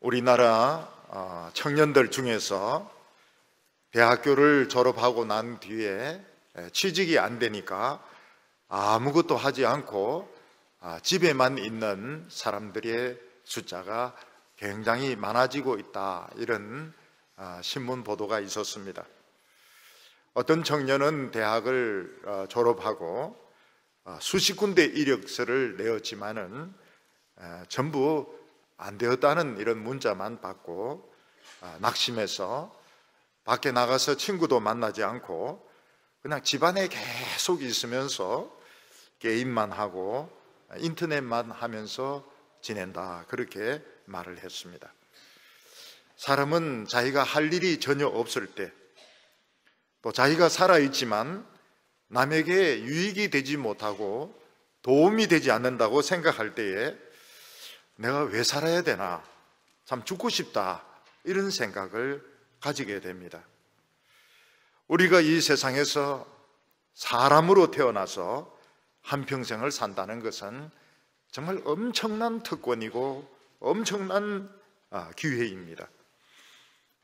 우리나라 청년들 중에서 대학교를 졸업하고 난 뒤에 취직이 안 되니까 아무것도 하지 않고 집에만 있는 사람들의 숫자가 굉장히 많아지고 있다, 이런 신문 보도가 있었습니다. 어떤 청년은 대학을 졸업하고 수십 군데 이력서를 내었지만은 전부 안 되었다는 이런 문자만 받고 낙심해서 밖에 나가서 친구도 만나지 않고 그냥 집안에 계속 있으면서 게임만 하고 인터넷만 하면서 지낸다, 그렇게 말을 했습니다. 사람은 자기가 할 일이 전혀 없을 때, 또 자기가 살아있지만 남에게 유익이 되지 못하고 도움이 되지 않는다고 생각할 때에 내가 왜 살아야 되나, 참 죽고 싶다, 이런 생각을 가지게 됩니다. 우리가 이 세상에서 사람으로 태어나서 한평생을 산다는 것은 정말 엄청난 특권이고 엄청난 기회입니다.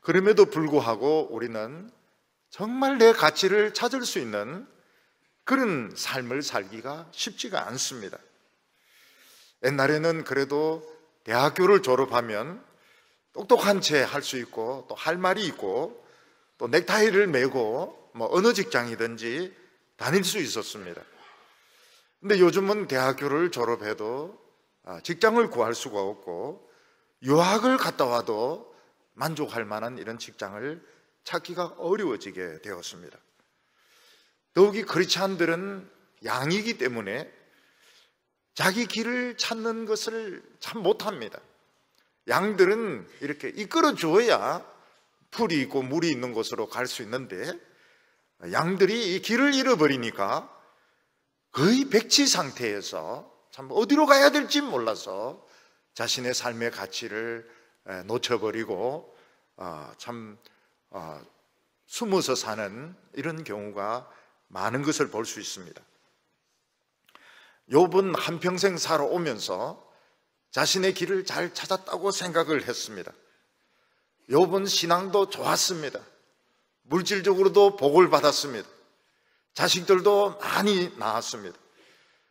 그럼에도 불구하고 우리는 정말 내 가치를 찾을 수 있는 그런 삶을 살기가 쉽지가 않습니다. 옛날에는 그래도 대학교를 졸업하면 똑똑한 채 할 수 있고 또 할 말이 있고 또 넥타이를 매고 어느 직장이든지 다닐 수 있었습니다. 근데 요즘은 대학교를 졸업해도 직장을 구할 수가 없고 유학을 갔다 와도 만족할 만한 이런 직장을 찾기가 어려워지게 되었습니다. 더욱이 크리스찬들은 양이기 때문에 자기 길을 찾는 것을 참 못합니다. 양들은 이렇게 이끌어 주어야 풀이 있고 물이 있는 곳으로 갈 수 있는데 양들이 이 길을 잃어버리니까 거의 백지 상태에서 참 어디로 가야 될지 몰라서 자신의 삶의 가치를 놓쳐버리고 숨어서 사는 이런 경우가 많은 것을 볼 수 있습니다. 욥은 한평생 살아오면서 자신의 길을 잘 찾았다고 생각을 했습니다. 욥은 신앙도 좋았습니다. 물질적으로도 복을 받았습니다. 자식들도 많이 낳았습니다.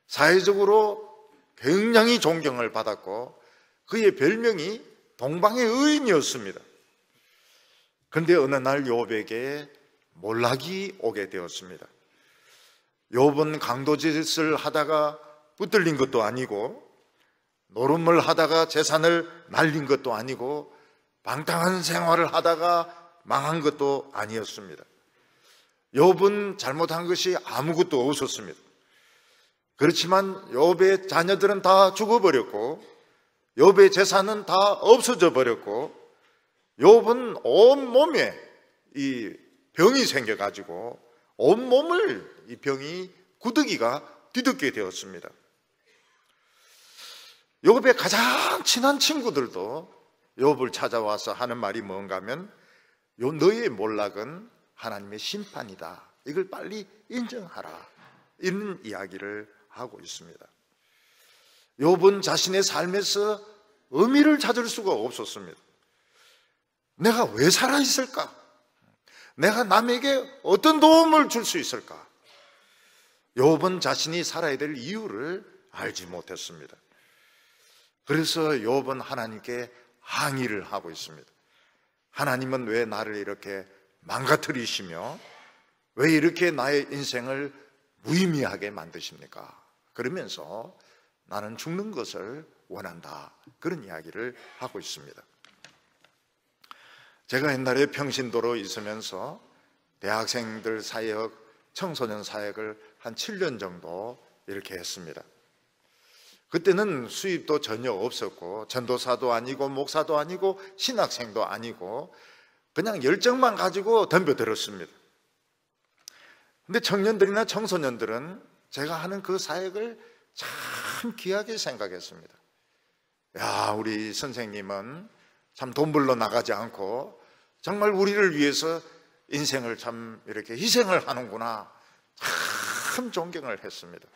사회적으로 굉장히 존경을 받았고 그의 별명이 동방의 의인이었습니다. 그런데 어느 날 욥에게 몰락이 오게 되었습니다. 욥은 강도짓을 하다가 붙들린 것도 아니고 노름을 하다가 재산을 날린 것도 아니고 방탕한 생활을 하다가 망한 것도 아니었습니다. 욥은 잘못한 것이 아무것도 없었습니다. 그렇지만 욥의 자녀들은 다 죽어버렸고 욥의 재산은 다 없어져 버렸고 욥은 온몸에 이 병이 생겨가지고 온몸을 이 병이 구더기가 뒤덮게 되었습니다. 욥의 가장 친한 친구들도 욥을 찾아와서 하는 말이 뭔가 하면 너의 몰락은 하나님의 심판이다, 이걸 빨리 인정하라, 이런 이야기를 하고 있습니다. 욥은 자신의 삶에서 의미를 찾을 수가 없었습니다. 내가 왜 살아있을까? 내가 남에게 어떤 도움을 줄 수 있을까? 욥은 자신이 살아야 될 이유를 알지 못했습니다. 그래서 욥은 하나님께 항의를 하고 있습니다. 하나님은 왜 나를 이렇게 망가뜨리시며 왜 이렇게 나의 인생을 무의미하게 만드십니까? 그러면서 나는 죽는 것을 원한다, 그런 이야기를 하고 있습니다. 제가 옛날에 평신도로 있으면서 대학생들 사역, 청소년 사역을 한 7년 정도 이렇게 했습니다. 그때는 수입도 전혀 없었고 전도사도 아니고 목사도 아니고 신학생도 아니고 그냥 열정만 가지고 덤벼들었습니다. 근데 청년들이나 청소년들은 제가 하는 그 사역을 참 귀하게 생각했습니다. 야, 우리 선생님은 참 돈 벌러 나가지 않고 정말 우리를 위해서 인생을 참 이렇게 희생을 하는구나, 참 존경을 했습니다.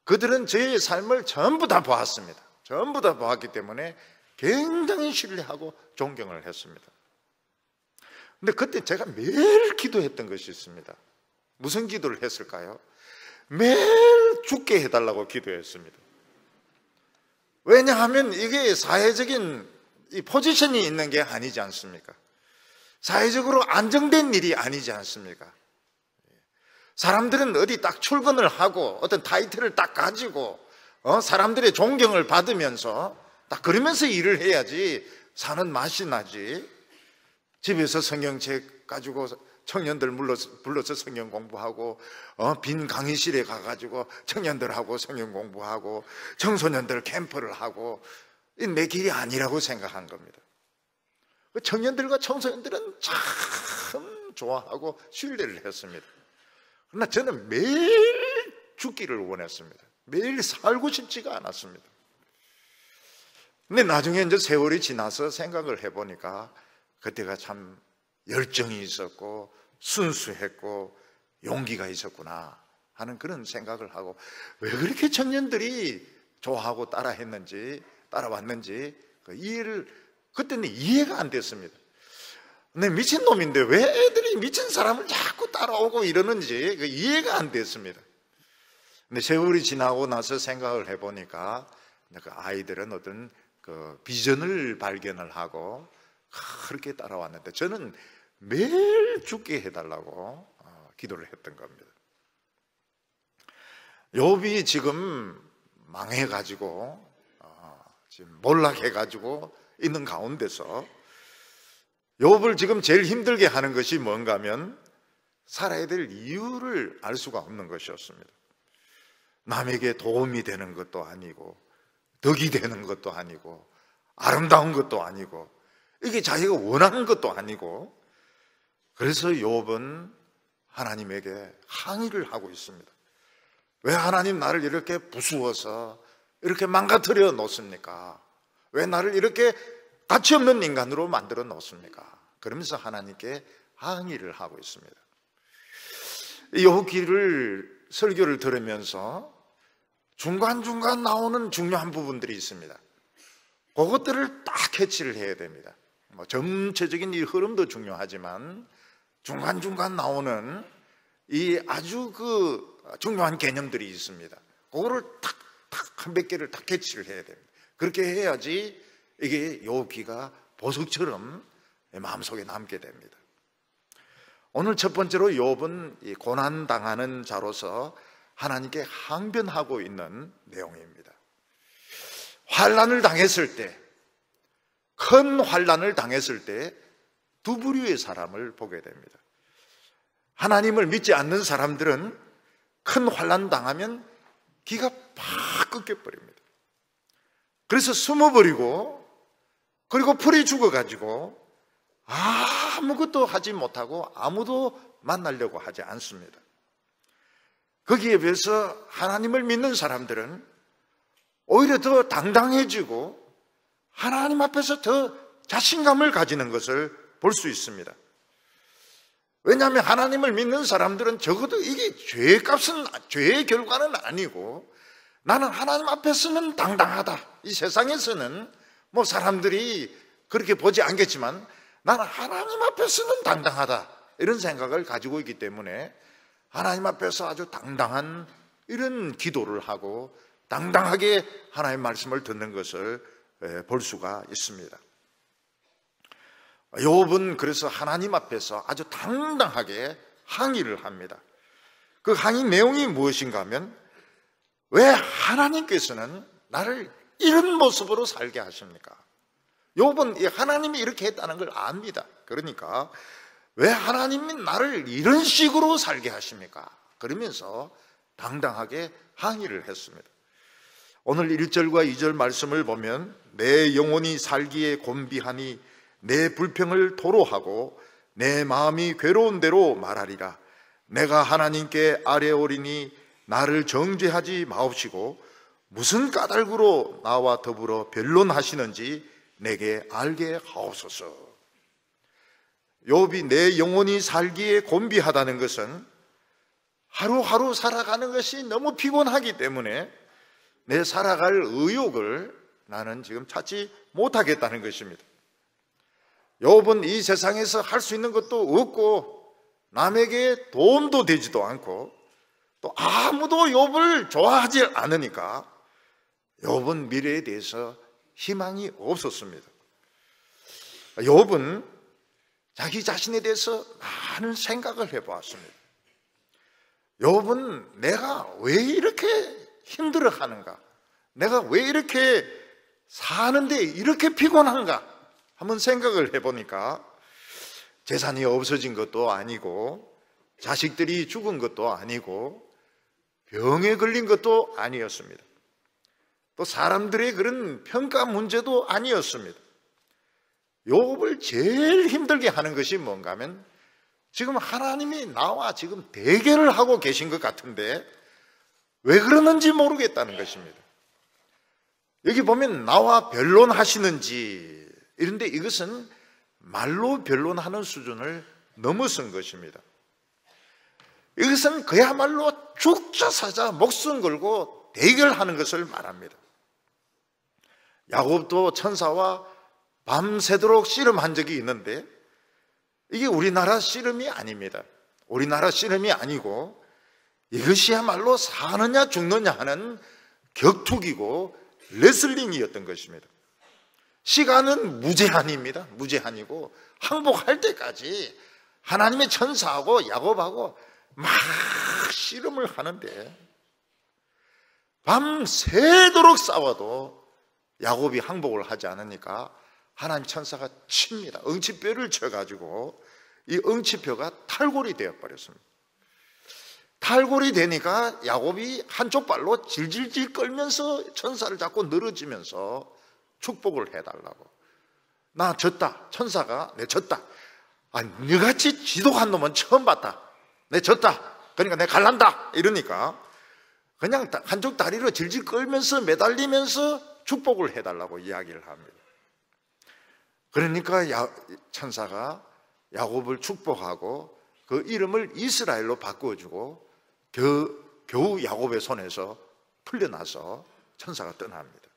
그들은 저의 삶을 전부 다 보았습니다. 전부 다 보았기 때문에 굉장히 신뢰하고 존경을 했습니다. 근데 그때 제가 매일 기도했던 것이 있습니다. 무슨 기도를 했을까요? 매일 죽게 해달라고 기도했습니다. 왜냐하면 이게 사회적인 이 포지션이 있는 게 아니지 않습니까? 사회적으로 안정된 일이 아니지 않습니까? 사람들은 어디 딱 출근을 하고 어떤 타이틀을 딱 가지고 사람들의 존경을 받으면서 딱 그러면서 일을 해야지 사는 맛이 나지. 집에서 성경책 가지고 청년들 불러서 성경 공부하고 빈 강의실에 가가지고 청년들하고 성경 공부하고 청소년들 캠프를 하고 내 길이 아니라고 생각한 겁니다. 청년들과 청소년들은 참 좋아하고 신뢰를 했습니다. 그러나 저는 매일 죽기를 원했습니다. 매일 살고 싶지가 않았습니다. 근데 나중에 이제 세월이 지나서 생각을 해보니까 그때가 참 열정이 있었고 순수했고 용기가 있었구나 하는 그런 생각을 하고, 왜 그렇게 청년들이 좋아하고 따라왔는지 그때는 이해가 안 됐습니다. 근데 미친놈인데 왜 애들이 미친 사람을 자꾸 따라오고 이러는지 이해가 안 됐습니다. 근데 세월이 지나고 나서 생각을 해보니까 그 아이들은 어떤 그 비전을 발견을 하고 그렇게 따라왔는데 저는 매일 죽게 해달라고 기도를 했던 겁니다. 욥이 지금 망해가지고 지금 몰락해가지고 있는 가운데서 욥을 지금 제일 힘들게 하는 것이 뭔가 하면 살아야 될 이유를 알 수가 없는 것이었습니다. 남에게 도움이 되는 것도 아니고 덕이 되는 것도 아니고 아름다운 것도 아니고 이게 자기가 원하는 것도 아니고, 그래서 욥은 하나님에게 항의를 하고 있습니다. 왜 하나님 나를 이렇게 부수어서 이렇게 망가뜨려 놓습니까? 왜 나를 이렇게 가치 없는 인간으로 만들어 놓습니까? 그러면서 하나님께 항의를 하고 있습니다. 욥기를 설교를 들으면서 중간중간 나오는 중요한 부분들이 있습니다. 그것들을 딱 캐치를 해야 됩니다. 전체적인 이 흐름도 중요하지만 중간중간 나오는 이 아주 중요한 개념들이 있습니다. 그거를 탁 한 몇 개를 딱 캐치를 해야 됩니다. 그렇게 해야지 이게 욥기가 보석처럼 마음속에 남게 됩니다. 오늘 첫 번째로 욥은 이 고난당하는 자로서 하나님께 항변하고 있는 내용입니다. 환난을 당했을 때, 큰 환난을 당했을 때 두 부류의 사람을 보게 됩니다. 하나님을 믿지 않는 사람들은 큰 환난 당하면 기가 팍 꺾여버립니다. 그래서 숨어버리고, 그리고 풀이 죽어가지고 아무것도 하지 못하고 아무도 만나려고 하지 않습니다. 거기에 비해서 하나님을 믿는 사람들은 오히려 더 당당해지고 하나님 앞에서 더 자신감을 가지는 것을 볼 수 있습니다. 왜냐하면 하나님을 믿는 사람들은 적어도 이게 죄의 결과는 아니고 나는 하나님 앞에서는 당당하다. 이 세상에서는 뭐 사람들이 그렇게 보지 않겠지만 나는 하나님 앞에서는 당당하다. 이런 생각을 가지고 있기 때문에 하나님 앞에서 아주 당당한 이런 기도를 하고 당당하게 하나님의 말씀을 듣는 것을 볼 수가 있습니다. 욥은 그래서 하나님 앞에서 아주 당당하게 항의를 합니다. 그 항의 내용이 무엇인가 하면, 왜 하나님께서는 나를 이런 모습으로 살게 하십니까? 욥은 하나님이 이렇게 했다는 걸 압니다. 그러니까 왜 하나님이 나를 이런 식으로 살게 하십니까? 그러면서 당당하게 항의를 했습니다. 오늘 1절과 2절 말씀을 보면, 내 영혼이 살기에 곤비하니 내 불평을 토로하고 내 마음이 괴로운 대로 말하리라. 내가 하나님께 아뢰오리니 나를 정죄하지 마옵시고 무슨 까닭으로 나와 더불어 변론하시는지 내게 알게 하옵소서. 욥이 내 영혼이 살기에 곤비하다는 것은 하루하루 살아가는 것이 너무 피곤하기 때문에 내 살아갈 의욕을 나는 지금 찾지 못하겠다는 것입니다. 욥은 이 세상에서 할 수 있는 것도 없고 남에게 도움도 되지도 않고 또 아무도 욥을 좋아하지 않으니까 욥은 미래에 대해서 희망이 없었습니다. 욥은 자기 자신에 대해서 많은 생각을 해보았습니다. 욥은 내가 왜 이렇게 힘들어하는가? 내가 왜 이렇게 사는데 이렇게 피곤한가? 한번 생각을 해보니까 재산이 없어진 것도 아니고 자식들이 죽은 것도 아니고 병에 걸린 것도 아니었습니다. 또 사람들의 그런 평가 문제도 아니었습니다. 욥을 제일 힘들게 하는 것이 뭔가 하면 지금 하나님이 나와 지금 대결을 하고 계신 것 같은데 왜 그러는지 모르겠다는 것입니다. 여기 보면 나와 변론하시는지 이런데 이것은 말로 변론하는 수준을 넘어선 것입니다. 이것은 그야말로 죽자 사자 목숨 걸고 대결하는 것을 말합니다. 야곱도 천사와 밤새도록 씨름한 적이 있는데 이게 우리나라 씨름이 아닙니다. 우리나라 씨름이 아니고 이것이야말로 사느냐 죽느냐 하는 격투기고 레슬링이었던 것입니다. 시간은 무제한입니다. 무제한이고 항복할 때까지 하나님의 천사하고 야곱하고 막 씨름을 하는데 밤새도록 싸워도 야곱이 항복을 하지 않으니까 하나님 천사가 칩니다. 응치뼈를 쳐가지고 이 응치뼈가 탈골이 되어버렸습니다. 탈골이 되니까 야곱이 한쪽 발로 질질질 끌면서 천사를 잡고 늘어지면서 축복을 해달라고. 나 졌다. 천사가 내 졌다. 아, 너같이 지독한 놈은 처음 봤다. 내 졌다. 그러니까 내 갈란다. 이러니까 그냥 한쪽 다리로 질질 끌면서 매달리면서 축복을 해달라고 이야기를 합니다. 그러니까 천사가 야곱을 축복하고 그 이름을 이스라엘로 바꾸어주고 겨우 야곱의 손에서 풀려나서 천사가 떠납니다.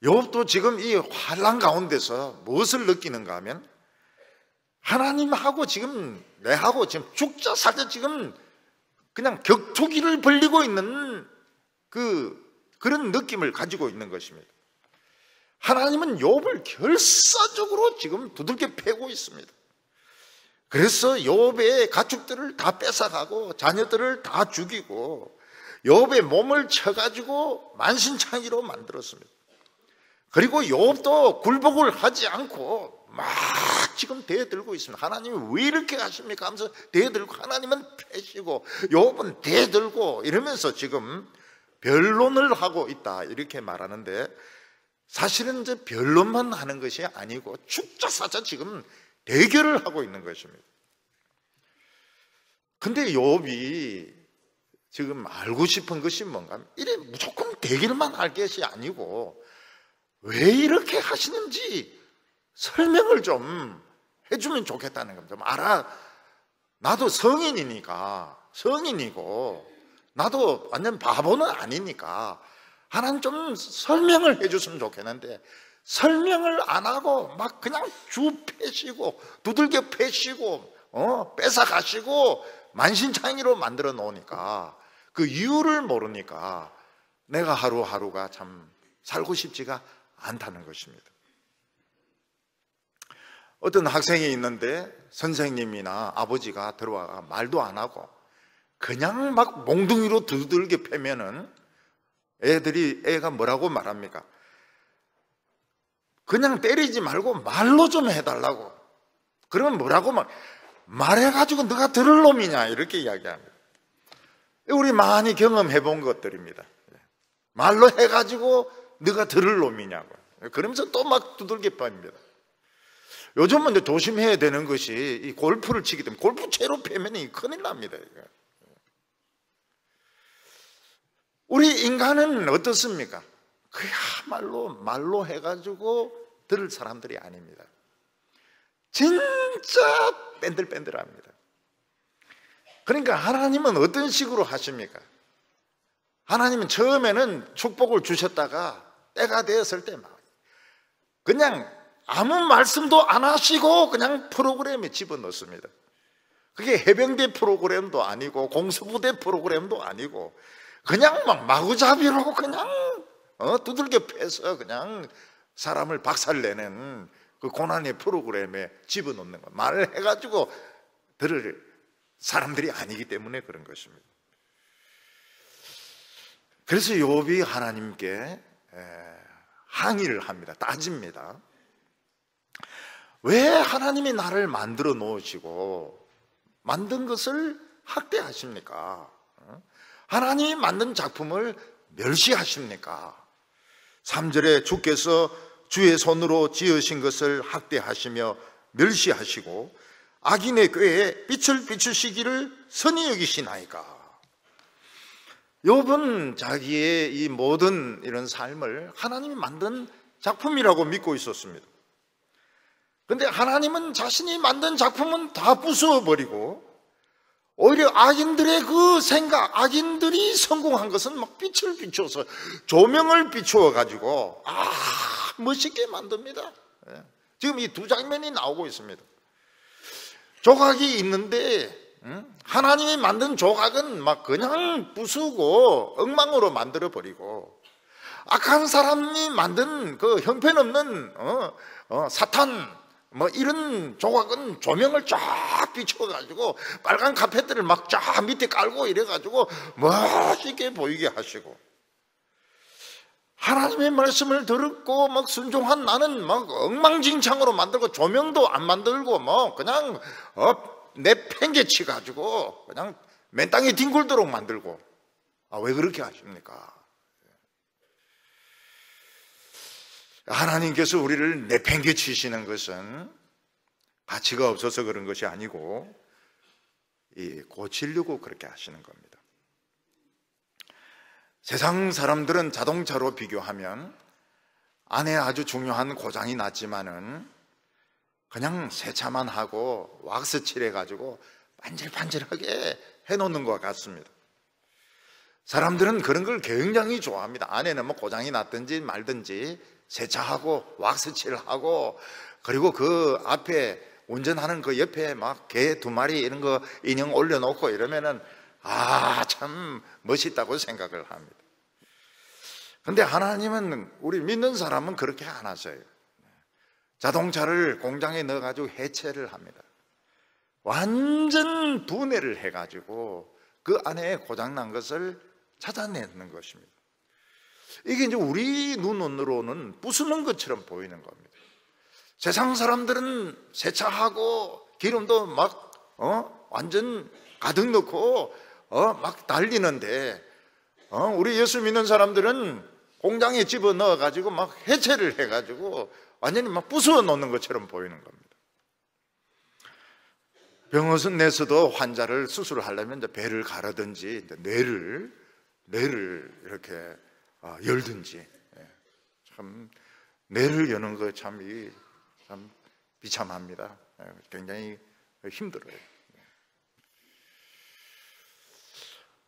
욥도 지금 이 환난 가운데서 무엇을 느끼는가 하면 하나님하고 지금 내하고 지금 죽자 살자 지금 그냥 격투기를 벌리고 있는 그런 느낌을 가지고 있는 것입니다. 하나님은 욥을 결사적으로 지금 두들겨 패고 있습니다. 그래서 욥의 가축들을 다 뺏어가고 자녀들을 다 죽이고 욥의 몸을 쳐가지고 만신창이로 만들었습니다. 그리고 욥도 굴복을 하지 않고 막 지금 대들고 있습니다. 하나님이 왜 이렇게 하십니까 하면서 대들고 하나님은 패시고 욥은 대들고 이러면서 지금 변론을 하고 있다 이렇게 말하는데 사실은 이제 변론만 하는 것이 아니고 죽자사자 지금 대결을 하고 있는 것입니다. 근데 욥이 지금 알고 싶은 것이 뭔가 이래 무조건 대결만 할 것이 아니고 왜 이렇게 하시는지 설명을 좀 해주면 좋겠다는 겁니다. 좀 알아. 나도 성인이고 나도 완전 바보는 아니니까 하나님 좀 설명을 해줬으면 좋겠는데 설명을 안 하고 막 그냥 주 패시고 두들겨 패시고 뺏어가시고 만신창이로 만들어 놓으니까 그 이유를 모르니까 내가 하루하루가 참 살고 싶지가 않다는 것입니다. 어떤 학생이 있는데 선생님이나 아버지가 들어와 말도 안 하고 그냥 막 몽둥이로 두들겨 패면은 애가 뭐라고 말합니까? 그냥 때리지 말고 말로 좀 해달라고. 그러면 뭐라고 말해가지고 너가 들을 놈이냐 이렇게 이야기합니다. 우리 많이 경험해 본 것들입니다. 말로 해가지고 너가 들을 놈이냐고. 그러면서 또 막 두들겨 팹니다. 요즘은 이제 조심해야 되는 것이 이 골프를 치기 때문에 골프채로 패면 큰일 납니다. 우리 인간은 어떻습니까? 그야말로 말로 해가지고 들을 사람들이 아닙니다. 진짜 뺀들뺀들합니다. 그러니까 하나님은 어떤 식으로 하십니까? 하나님은 처음에는 축복을 주셨다가 때가 되었을 때 막 그냥 아무 말씀도 안 하시고 그냥 프로그램에 집어넣습니다. 그게 해병대 프로그램도 아니고 공수부대 프로그램도 아니고 그냥 막 마구잡이로 그냥 두들겨 패서 그냥 사람을 박살내는 그 고난의 프로그램에 집어넣는 거. 말을 해가지고 들을 사람들이 아니기 때문에 그런 것입니다. 그래서 욥이 하나님께 항의를 합니다. 따집니다. 왜 하나님이 나를 만들어 놓으시고 만든 것을 학대하십니까? 하나님이 만든 작품을 멸시하십니까? 3절에 주께서 주의 손으로 지으신 것을 학대하시며 멸시하시고 악인의 꾀에 빛을 비추시기를 선히 여기시나이까? 욥은 자기의 이 모든 이런 삶을 하나님이 만든 작품이라고 믿고 있었습니다. 그런데 하나님은 자신이 만든 작품은 다 부숴버리고 오히려 악인들의 그 생각, 악인들이 성공한 것은 막 빛을 비춰서 조명을 비추어 가지고 멋있게 만듭니다. 지금 이 두 장면이 나오고 있습니다. 조각이 있는데 하나님이 만든 조각은 막 그냥 부수고 엉망으로 만들어 버리고 악한 사람이 만든 그 형편없는 사탄 뭐 이런 조각은 조명을 쫙 비춰가지고 빨간 카펫들을 막 쫙 밑에 깔고 이래가지고 멋있게 보이게 하시고, 하나님의 말씀을 듣고 막 순종한 나는 막 엉망진창으로 만들고 조명도 안 만들고 뭐 그냥 내팽개치 가지고 그냥 맨 땅에 뒹굴도록 만들고. 왜 그렇게 하십니까? 하나님께서 우리를 내팽개치시는 것은 가치가 없어서 그런 것이 아니고 고치려고 그렇게 하시는 겁니다. 세상 사람들은 자동차로 비교하면 안에 아주 중요한 고장이 났지만은 그냥 세차만 하고 왁스 칠해가지고 반질반질하게 해놓는 것 같습니다. 사람들은 그런 걸 굉장히 좋아합니다. 안에는 뭐 고장이 났든지 말든지 세차하고 왁스 칠하고, 그리고 그 앞에 운전하는 그 옆에 막 개 2마리 이런 거 인형 올려놓고 이러면은 참 멋있다고 생각을 합니다. 근데 하나님은, 우리 믿는 사람은 그렇게 안 하세요. 자동차를 공장에 넣어가지고 해체를 합니다. 완전 분해를 해가지고 그 안에 고장난 것을 찾아내는 것입니다. 이게 이제 우리 눈으로는 부수는 것처럼 보이는 겁니다. 세상 사람들은 세차하고 기름도 막 완전 가득 넣고 막 달리는데 우리 예수 믿는 사람들은 공장에 집어넣어 가지고 막 해체를 해가지고 완전히 막 부수어 놓는 것처럼 보이는 겁니다. 병원 내에서도 환자를 수술하려면 이제 배를 가르든지 뇌를 이렇게 열든지, 참 뇌를 여는 거 참 비참합니다. 굉장히 힘들어요.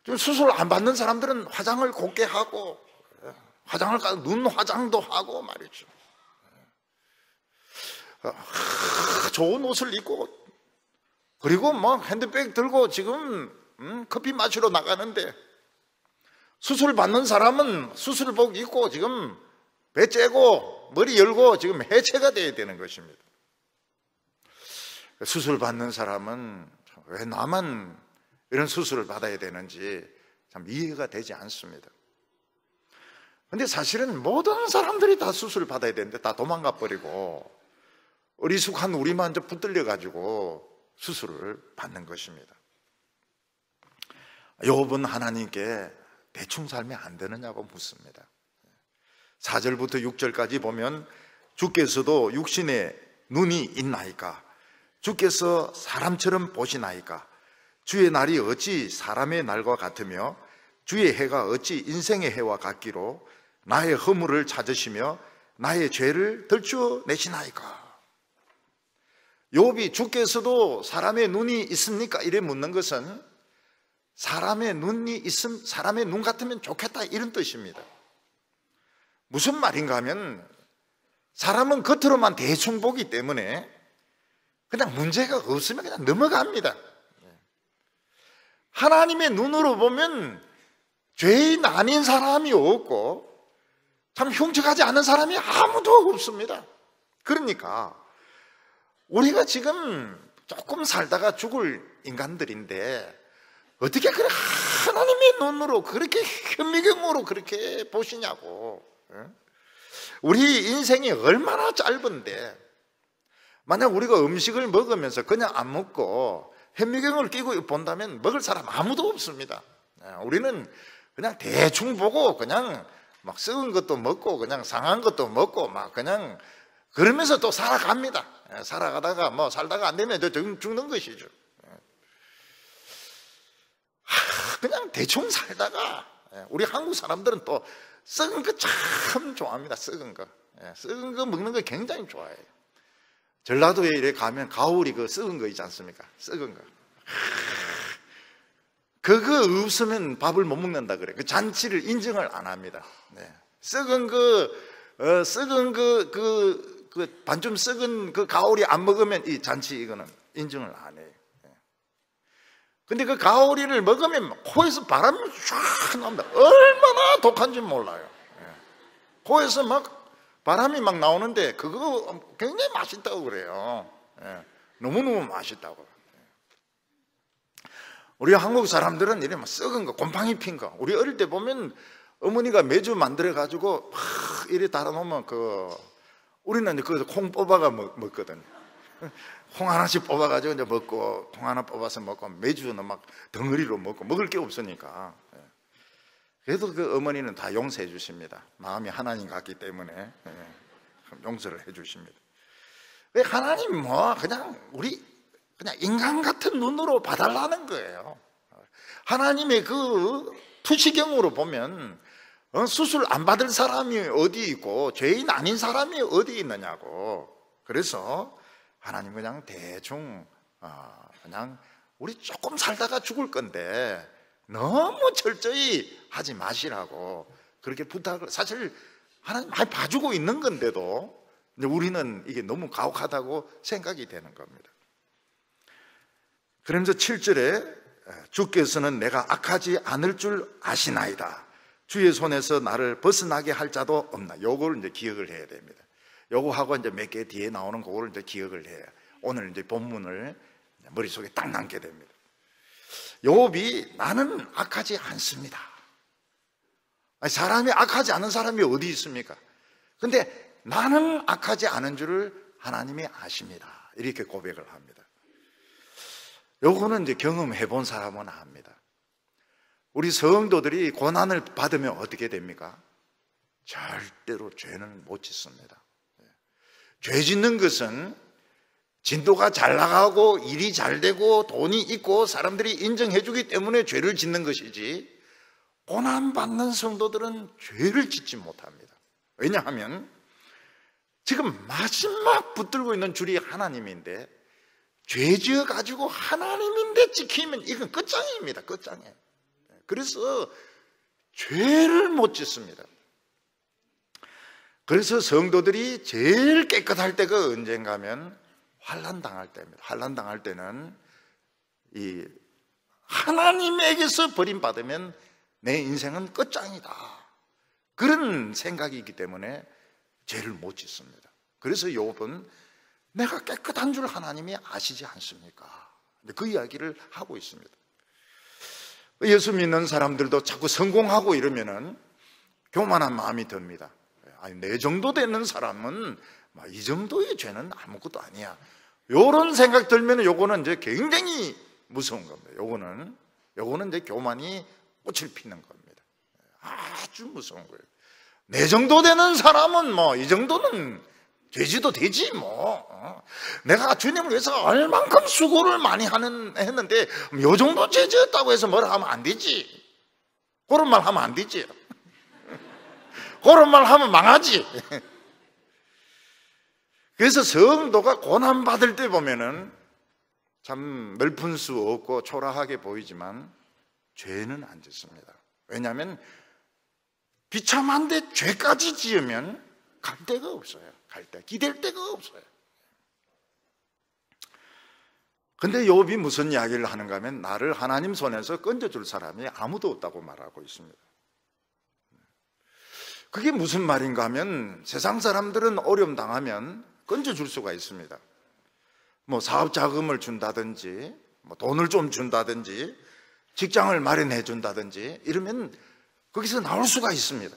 좀 수술 안 받는 사람들은 화장을 곱게 하고 눈 화장도 하고 말이죠. 좋은 옷을 입고, 그리고 막 핸드백 들고 지금 커피 마시러 나가는데, 수술 받는 사람은 수술복 입고 지금 배 째고 머리 열고 지금 해체가 돼야 되는 것입니다. 수술 받는 사람은 왜 나만 이런 수술을 받아야 되는지 참 이해가 되지 않습니다. 그런데 사실은 모든 사람들이 다 수술을 받아야 되는데 다 도망가 버리고 어리숙한 우리만 이제 붙들려 가지고 수술을 받는 것입니다. 욥은 하나님께 대충 살면 안 되느냐고 묻습니다. 4절부터 6절까지 보면 주께서도 육신에 눈이 있나이까? 주께서 사람처럼 보시나이까? 주의 날이 어찌 사람의 날과 같으며 주의 해가 어찌 인생의 해와 같기로 나의 허물을 찾으시며 나의 죄를 들추어내시나이까? 욥이 주께서도 사람의 눈이 있습니까? 이래 묻는 것은 사람의 눈이 있음, 사람의 눈 같으면 좋겠다, 이런 뜻입니다. 무슨 말인가 하면 사람은 겉으로만 대충 보기 때문에 그냥 문제가 없으면 그냥 넘어갑니다. 하나님의 눈으로 보면 죄인 아닌 사람이 없고 참 흉측하지 않은 사람이 아무도 없습니다. 그러니까 우리가 지금 조금 살다가 죽을 인간들인데 어떻게 그래 하나님의 눈으로 그렇게 현미경으로 그렇게 보시냐고. 우리 인생이 얼마나 짧은데 만약 우리가 음식을 먹으면서 그냥 안 먹고 현미경을 끼고 본다면 먹을 사람 아무도 없습니다. 우리는 그냥 대충 보고 그냥 막 썩은 것도 먹고 그냥 상한 것도 먹고 막 그냥 그러면서 또 살아갑니다. 살아가다가 뭐 살다가 안 되면 죽는 것이죠. 그냥 대충 살다가 우리 한국 사람들은 또 썩은 거 참 좋아합니다. 썩은 거. 썩은 거 먹는 거 굉장히 좋아해요. 전라도에 이래 가면 가오리 그 썩은 거 있지 않습니까? 썩은 거. 그거 없으면 밥을 못 먹는다 그래. 그 잔치를 인정을 안 합니다. 썩은 그 반쯤 썩은 그 가오리 안 먹으면 이 잔치 이거는 인정을 안 해요. 근데 그 가오리를 먹으면 코에서 바람이 쫙 나옵니다. 얼마나 독한지 몰라요. 코에서 막 바람이 막 나오는데 그거 굉장히 맛있다고 그래요. 너무너무 맛있다고. 우리 한국 사람들은 이래 막 썩은 거, 곰팡이 핀 거. 우리 어릴 때 보면 어머니가 매주 만들어 가지고 막 이래 달아놓으면 우리는 이제 그 콩 뽑아가 먹거든. 콩 하나씩 뽑아가지고 이제 먹고 콩 하나 뽑아서 먹고 매주는 막 덩어리로 먹고 먹을 게 없으니까. 그래도 그 어머니는 다 용서해 주십니다. 마음이 하나님 같기 때문에 용서를 해 주십니다. 왜 하나님 뭐 그냥 우리 그냥 인간 같은 눈으로 봐달라는 거예요. 하나님의 그 투시경으로 보면 수술 안 받을 사람이 어디 있고 죄인 아닌 사람이 어디 있느냐고. 그래서 하나님 그냥 대충 그냥 우리 조금 살다가 죽을 건데 너무 철저히 하지 마시라고 그렇게 부탁을. 사실 하나님 많이 봐주고 있는 건데도 우리는 이게 너무 가혹하다고 생각이 되는 겁니다. 그러면서 7절에 주께서는 내가 악하지 않을 줄 아시나이다. 주의 손에서 나를 벗어나게 할 자도 없나. 요거를 이제 기억을 해야 됩니다. 요거하고 이제 몇 개 뒤에 나오는 그거를 이제 기억을 해야 오늘 이제 본문을 머릿속에 딱 남게 됩니다. 욥이 나는 악하지 않습니다. 사람이 악하지 않은 사람이 어디 있습니까? 근데 나는 악하지 않은 줄을 하나님이 아십니다. 이렇게 고백을 합니다. 요거는 이제 경험해 본 사람은 압니다. 우리 성도들이 고난을 받으면 어떻게 됩니까? 절대로 죄는 못 짓습니다. 죄 짓는 것은 진도가 잘 나가고 일이 잘 되고 돈이 있고 사람들이 인정해 주기 때문에 죄를 짓는 것이지, 고난받는 성도들은 죄를 짓지 못합니다. 왜냐하면 지금 마지막 붙들고 있는 줄이 하나님인데, 죄 지어 가지고 하나님인데 지키면 이건 끝장입니다. 끝장이에요. 그래서 죄를 못 짓습니다. 그래서 성도들이 제일 깨끗할 때가 언젠가 하면 환난 당할 때입니다. 환난 당할 때는 이 하나님에게서 버림받으면 내 인생은 끝장이다, 그런 생각이 있기 때문에 죄를 못 짓습니다. 그래서 욥은 내가 깨끗한 줄 하나님이 아시지 않습니까? 그 이야기를 하고 있습니다. 예수 믿는 사람들도 자꾸 성공하고 이러면은 교만한 마음이 듭니다. 아니, 내 정도 되는 사람은 이 정도의 죄는 아무것도 아니야, 요런 생각 들면 요거는 이제 굉장히 무서운 겁니다. 요거는 이제 교만이 꽃을 피는 겁니다. 아주 무서운 거예요. 내 정도 되는 사람은 이 정도는 되지도 되지 내가 주님을 위해서 얼만큼 수고를 많이 했는데 요 정도 죄 지었다고 해서 뭐라 하면 안 되지. 그런 말 하면 안 되지. 그런 말 하면 망하지. 그래서 성도가 고난받을 때 보면은 참 넓은 수 없고 초라하게 보이지만 죄는 안 짓습니다. 왜냐하면 비참한데 죄까지 지으면 갈 데가 없어요. 기댈 데가 없어요. 근데 욥이 무슨 이야기를 하는가 하면 나를 하나님 손에서 건져줄 사람이 아무도 없다고 말하고 있습니다. 그게 무슨 말인가 하면 세상 사람들은 어려움 당하면 건져줄 수가 있습니다. 뭐 사업 자금을 준다든지 뭐 돈을 좀 준다든지 직장을 마련해 준다든지 이러면 거기서 나올 수가 있습니다.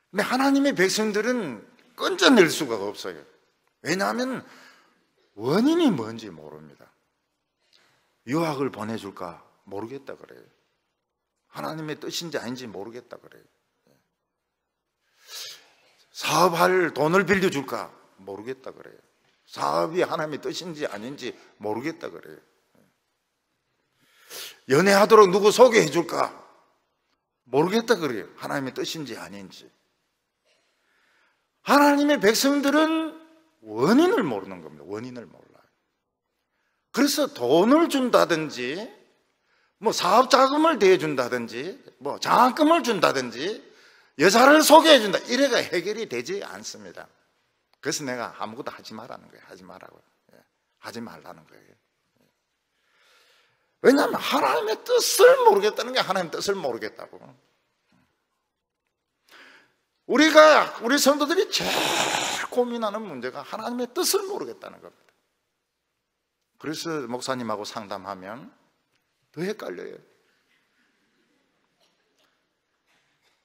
근데 하나님의 백성들은 건져낼 수가 없어요. 왜냐하면 원인이 뭔지 모릅니다. 유학을 보내줄까 모르겠다 그래요. 하나님의 뜻인지 아닌지 모르겠다 그래요. 사업할 돈을 빌려줄까 모르겠다 그래요. 사업이 하나님의 뜻인지 아닌지 모르겠다 그래요. 연애하도록 누구 소개해 줄까 모르겠다 그래요. 하나님의 뜻인지 아닌지. 하나님의 백성들은 원인을 모르는 겁니다. 원인을 몰라요. 그래서 돈을 준다든지 뭐 사업 자금을 대준다든지 뭐 장학금을 준다든지 여자를 소개해 준다 이래가 해결이 되지 않습니다. 그래서 내가 아무것도 하지 말라는 거예요. 하지 말라고요. 하지 말라는 거예요. 왜냐하면 하나님의 뜻을 모르겠다는 게 하나님의 뜻을 모르겠다고. 우리 성도들이 제일 고민하는 문제가 하나님의 뜻을 모르겠다는 겁니다. 그래서 목사님하고 상담하면 더 헷갈려요.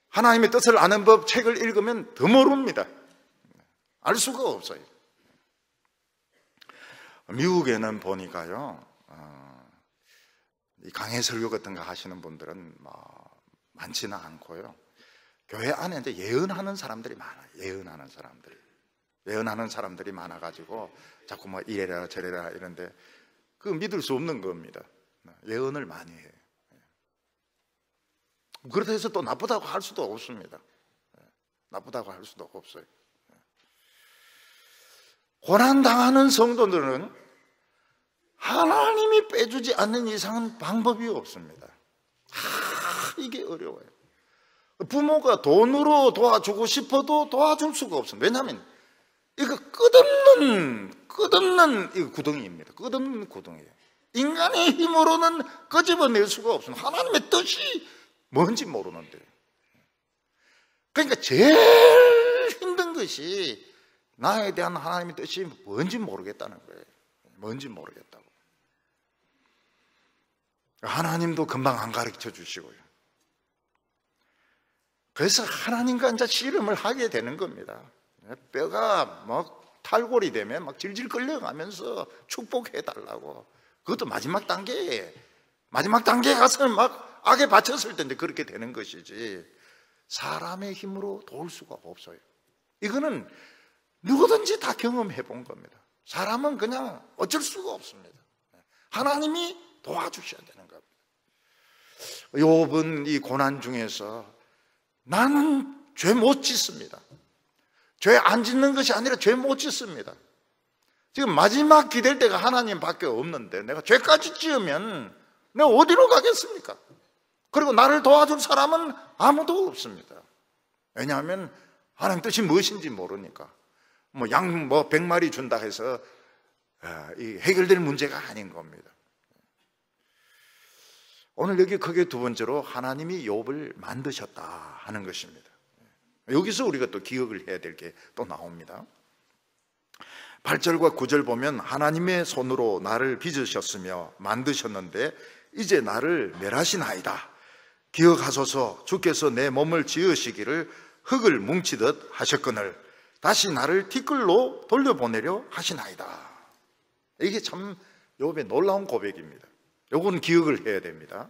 하나님의 뜻을 아는 법 책을 읽으면 더 모릅니다. 알 수가 없어요. 미국에는 보니까요, 이 강해 설교 같은 거 하시는 분들은 뭐 많지는 않고요. 교회 안에 이제 예언하는 사람들이 많아요. 예언하는 사람들이 많아가지고 자꾸 뭐 이래라 저래라 이런데 그 믿을 수 없는 겁니다. 예언을 많이 해요. 그렇다 해서 또 나쁘다고 할 수도 없습니다. 나쁘다고 할 수도 없어요. 고난당하는 성도들은 하나님이 빼주지 않는 이상은 방법이 없습니다. 이게 어려워요. 부모가 돈으로 도와주고 싶어도 도와줄 수가 없습니다. 왜냐하면 이거 끝없는 이거 구덩이입니다. 끝없는 구덩이에요. 인간의 힘으로는 끄집어낼 수가 없습니다. 하나님의 뜻이 뭔지 모르는데. 그러니까 제일 힘든 것이 나에 대한 하나님의 뜻이 뭔지 모르겠다는 거예요. 뭔지 모르겠다고. 하나님도 금방 안 가르쳐 주시고요. 그래서 하나님과 이제 씨름을 하게 되는 겁니다. 뼈가 막 탈골이 되면 막 질질 끌려가면서 축복해 달라고. 그것도 마지막 단계에 가서 막 악에 받쳤을 텐데 그렇게 되는 것이지 사람의 힘으로 도울 수가 없어요. 이거는 누구든지 다 경험해 본 겁니다. 사람은 그냥 어쩔 수가 없습니다. 하나님이 도와주셔야 되는 겁니다. 욥은 이 고난 중에서 나는 죄 못 짓습니다. 죄 안 짓는 것이 아니라 죄 못 짓습니다. 지금 마지막 기댈 때가 하나님밖에 없는데 내가 죄까지 지으면 내가 어디로 가겠습니까? 그리고 나를 도와줄 사람은 아무도 없습니다. 왜냐하면 하나님 뜻이 무엇인지 모르니까. 뭐 양 100마리 준다 해서 해결될 문제가 아닌 겁니다. 오늘 여기 크게 두 번째로 하나님이 욥을 만드셨다 하는 것입니다. 여기서 우리가 또 기억을 해야 될 게 또 나옵니다. 8절과 9절 보면 하나님의 손으로 나를 빚으셨으며 만드셨는데 이제 나를 멸하시나이다. 기억하소서 주께서 내 몸을 지으시기를 흙을 뭉치듯 하셨거늘 다시 나를 티끌로 돌려보내려 하시나이다. 이게 참 욥의 놀라운 고백입니다. 요건 기억을 해야 됩니다.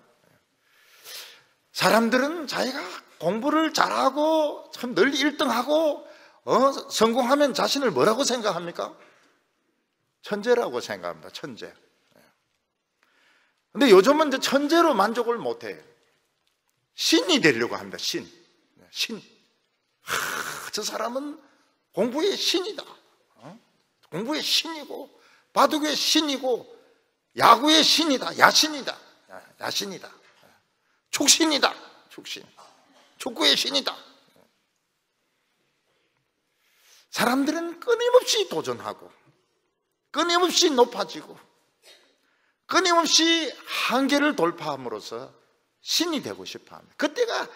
사람들은 자기가 공부를 잘하고 참 늘 1등하고 성공하면 자신을 뭐라고 생각합니까? 천재라고 생각합니다. 천재. 근데 요즘은 이제 천재로 만족을 못해요. 신이 되려고 합니다. 신. 저 사람은 공부의 신이다. 공부의 신이고 바둑의 신이고 야구의 신이다. 야신이다. 야신이다. 축신이다. 축신. 축구의 신이다. 사람들은 끊임없이 도전하고 끊임없이 높아지고 끊임없이 한계를 돌파함으로써 신이 되고 싶어합니다. 그때가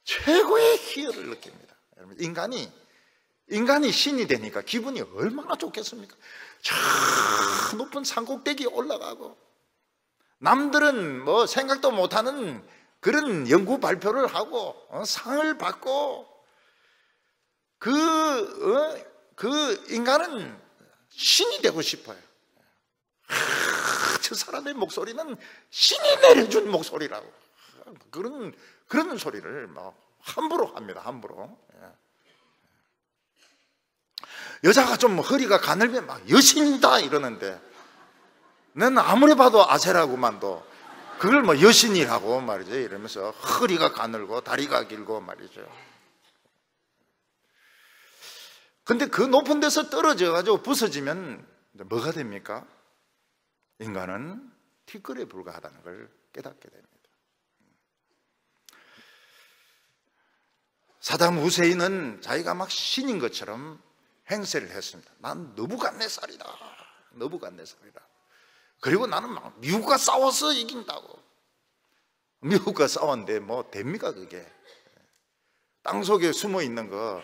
최고의 희열을 느낍니다. 여러분, 인간이 신이 되니까 기분이 얼마나 좋겠습니까? 저 높은 산꼭대기에 올라가고 남들은 뭐 생각도 못하는 그런 연구 발표를 하고 상을 받고 그 인간은 신이 되고 싶어요. 저 사람의 목소리는 신이 내려준 목소리라고. 그런 소리를 막 함부로 합니다. 함부로. 여자가 좀 허리가 가늘면 막 여신이다 이러는데, 난 아무리 봐도 아세라고만도 그걸 뭐 여신이라고 말이죠. 이러면서 허리가 가늘고 다리가 길고 말이죠. 근데 그 높은 데서 떨어져 가지고 부서지면 뭐가 됩니까? 인간은 티끌에 불과하다는 걸 깨닫게 됩니다. 사담 후세인은 자기가 막 신인 것처럼 행세를 했습니다. 난 느부갓네살이다. 느부갓네살이다. 그리고 나는 막 미국과 싸워서 이긴다고. 미국과 싸웠는데 뭐 됩니까 그게? 땅속에 숨어 있는 거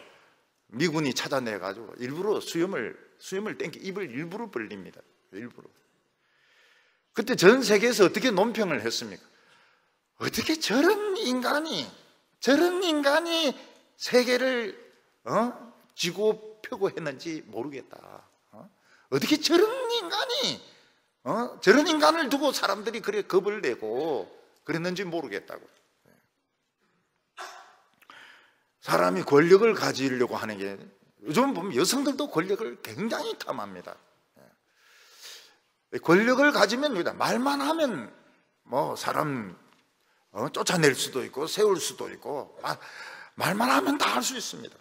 미군이 찾아내 가지고 일부러 수염을 땡기 입을 일부러 벌립니다. 일부러. 그때 전 세계에서 어떻게 논평을 했습니까? 어떻게 저런 인간이 세계를 쥐고 펴고 했는지 모르겠다. 어떻게 저런 인간을 두고 사람들이 그래 겁을 내고 그랬는지 모르겠다고. 사람이 권력을 가지려고 하는 게, 요즘 보면 여성들도 권력을 굉장히 탐합니다. 권력을 가지면 말만 하면 뭐 사람 쫓아낼 수도 있고 세울 수도 있고, 말만 하면 다 할 수 있습니다.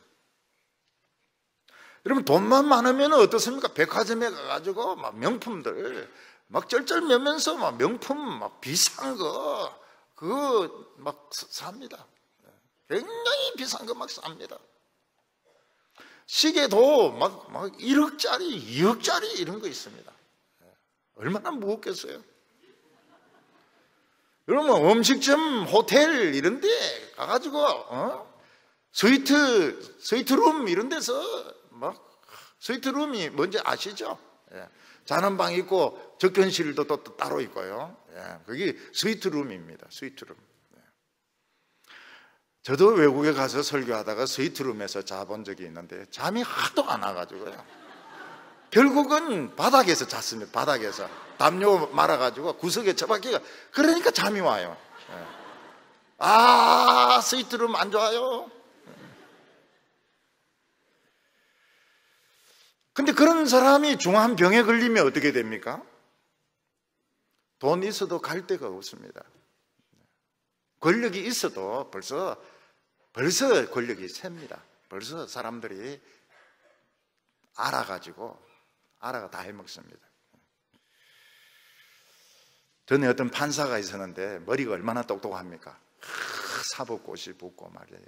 여러분, 돈만 많으면 어떻습니까? 백화점에 가가지고 막 명품들 막 쩔쩔매면서 막 명품 막 비싼 거 그거 막 삽니다. 굉장히 비싼 거 막 삽니다. 시계도 막 1억짜리, 2억짜리 이런 거 있습니다. 얼마나 무겁겠어요? 여러분, 음식점, 호텔 이런 데 가가지고 스위트룸 이런 데서 막, 스위트룸이 뭔지 아시죠? 자는 방 있고 접견실도 또 따로 있고요. 그게 스위트룸입니다. 스위트룸. 저도 외국에 가서 설교하다가 스위트룸에서 자본 적이 있는데 잠이 하도 안 와가지고요. 결국은 바닥에서 잤습니다. 바닥에서 담요 말아가지고 구석에 처박기가, 그러니까 잠이 와요. 스위트룸 안 좋아요. 근데 그런 사람이 중한 병에 걸리면 어떻게 됩니까? 돈 있어도 갈 데가 없습니다. 권력이 있어도 벌써 권력이 셉니다. 벌써 사람들이 알아가 다 해먹습니다. 전에 어떤 판사가 있었는데 머리가 얼마나 똑똑합니까? 사법고시 붙고 말이에요.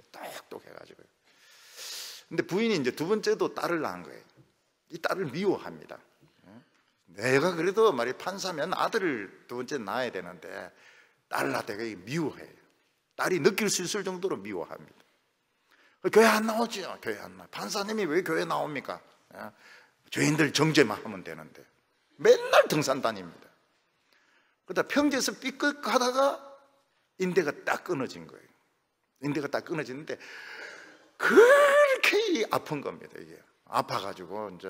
똑똑해가지고요. 근데 부인이 이제 두 번째도 딸을 낳은 거예요. 이 딸을 미워합니다. 내가 그래도 말이 판사면 아들을 두 번째 낳아야 되는데 딸을 낳다가 미워해요. 딸이 느낄 수 있을 정도로 미워합니다. 교회 안 나오죠. 교회 안 나와. 판사님이 왜 교회 나옵니까? 죄인들 정죄만 하면 되는데 맨날 등산 다닙니다. 그러다 평지에서 삐끗 가다가 인대가 딱 끊어진 거예요. 인대가 딱 끊어지는데 그렇게 아픈 겁니다. 이게 아파가지고 이제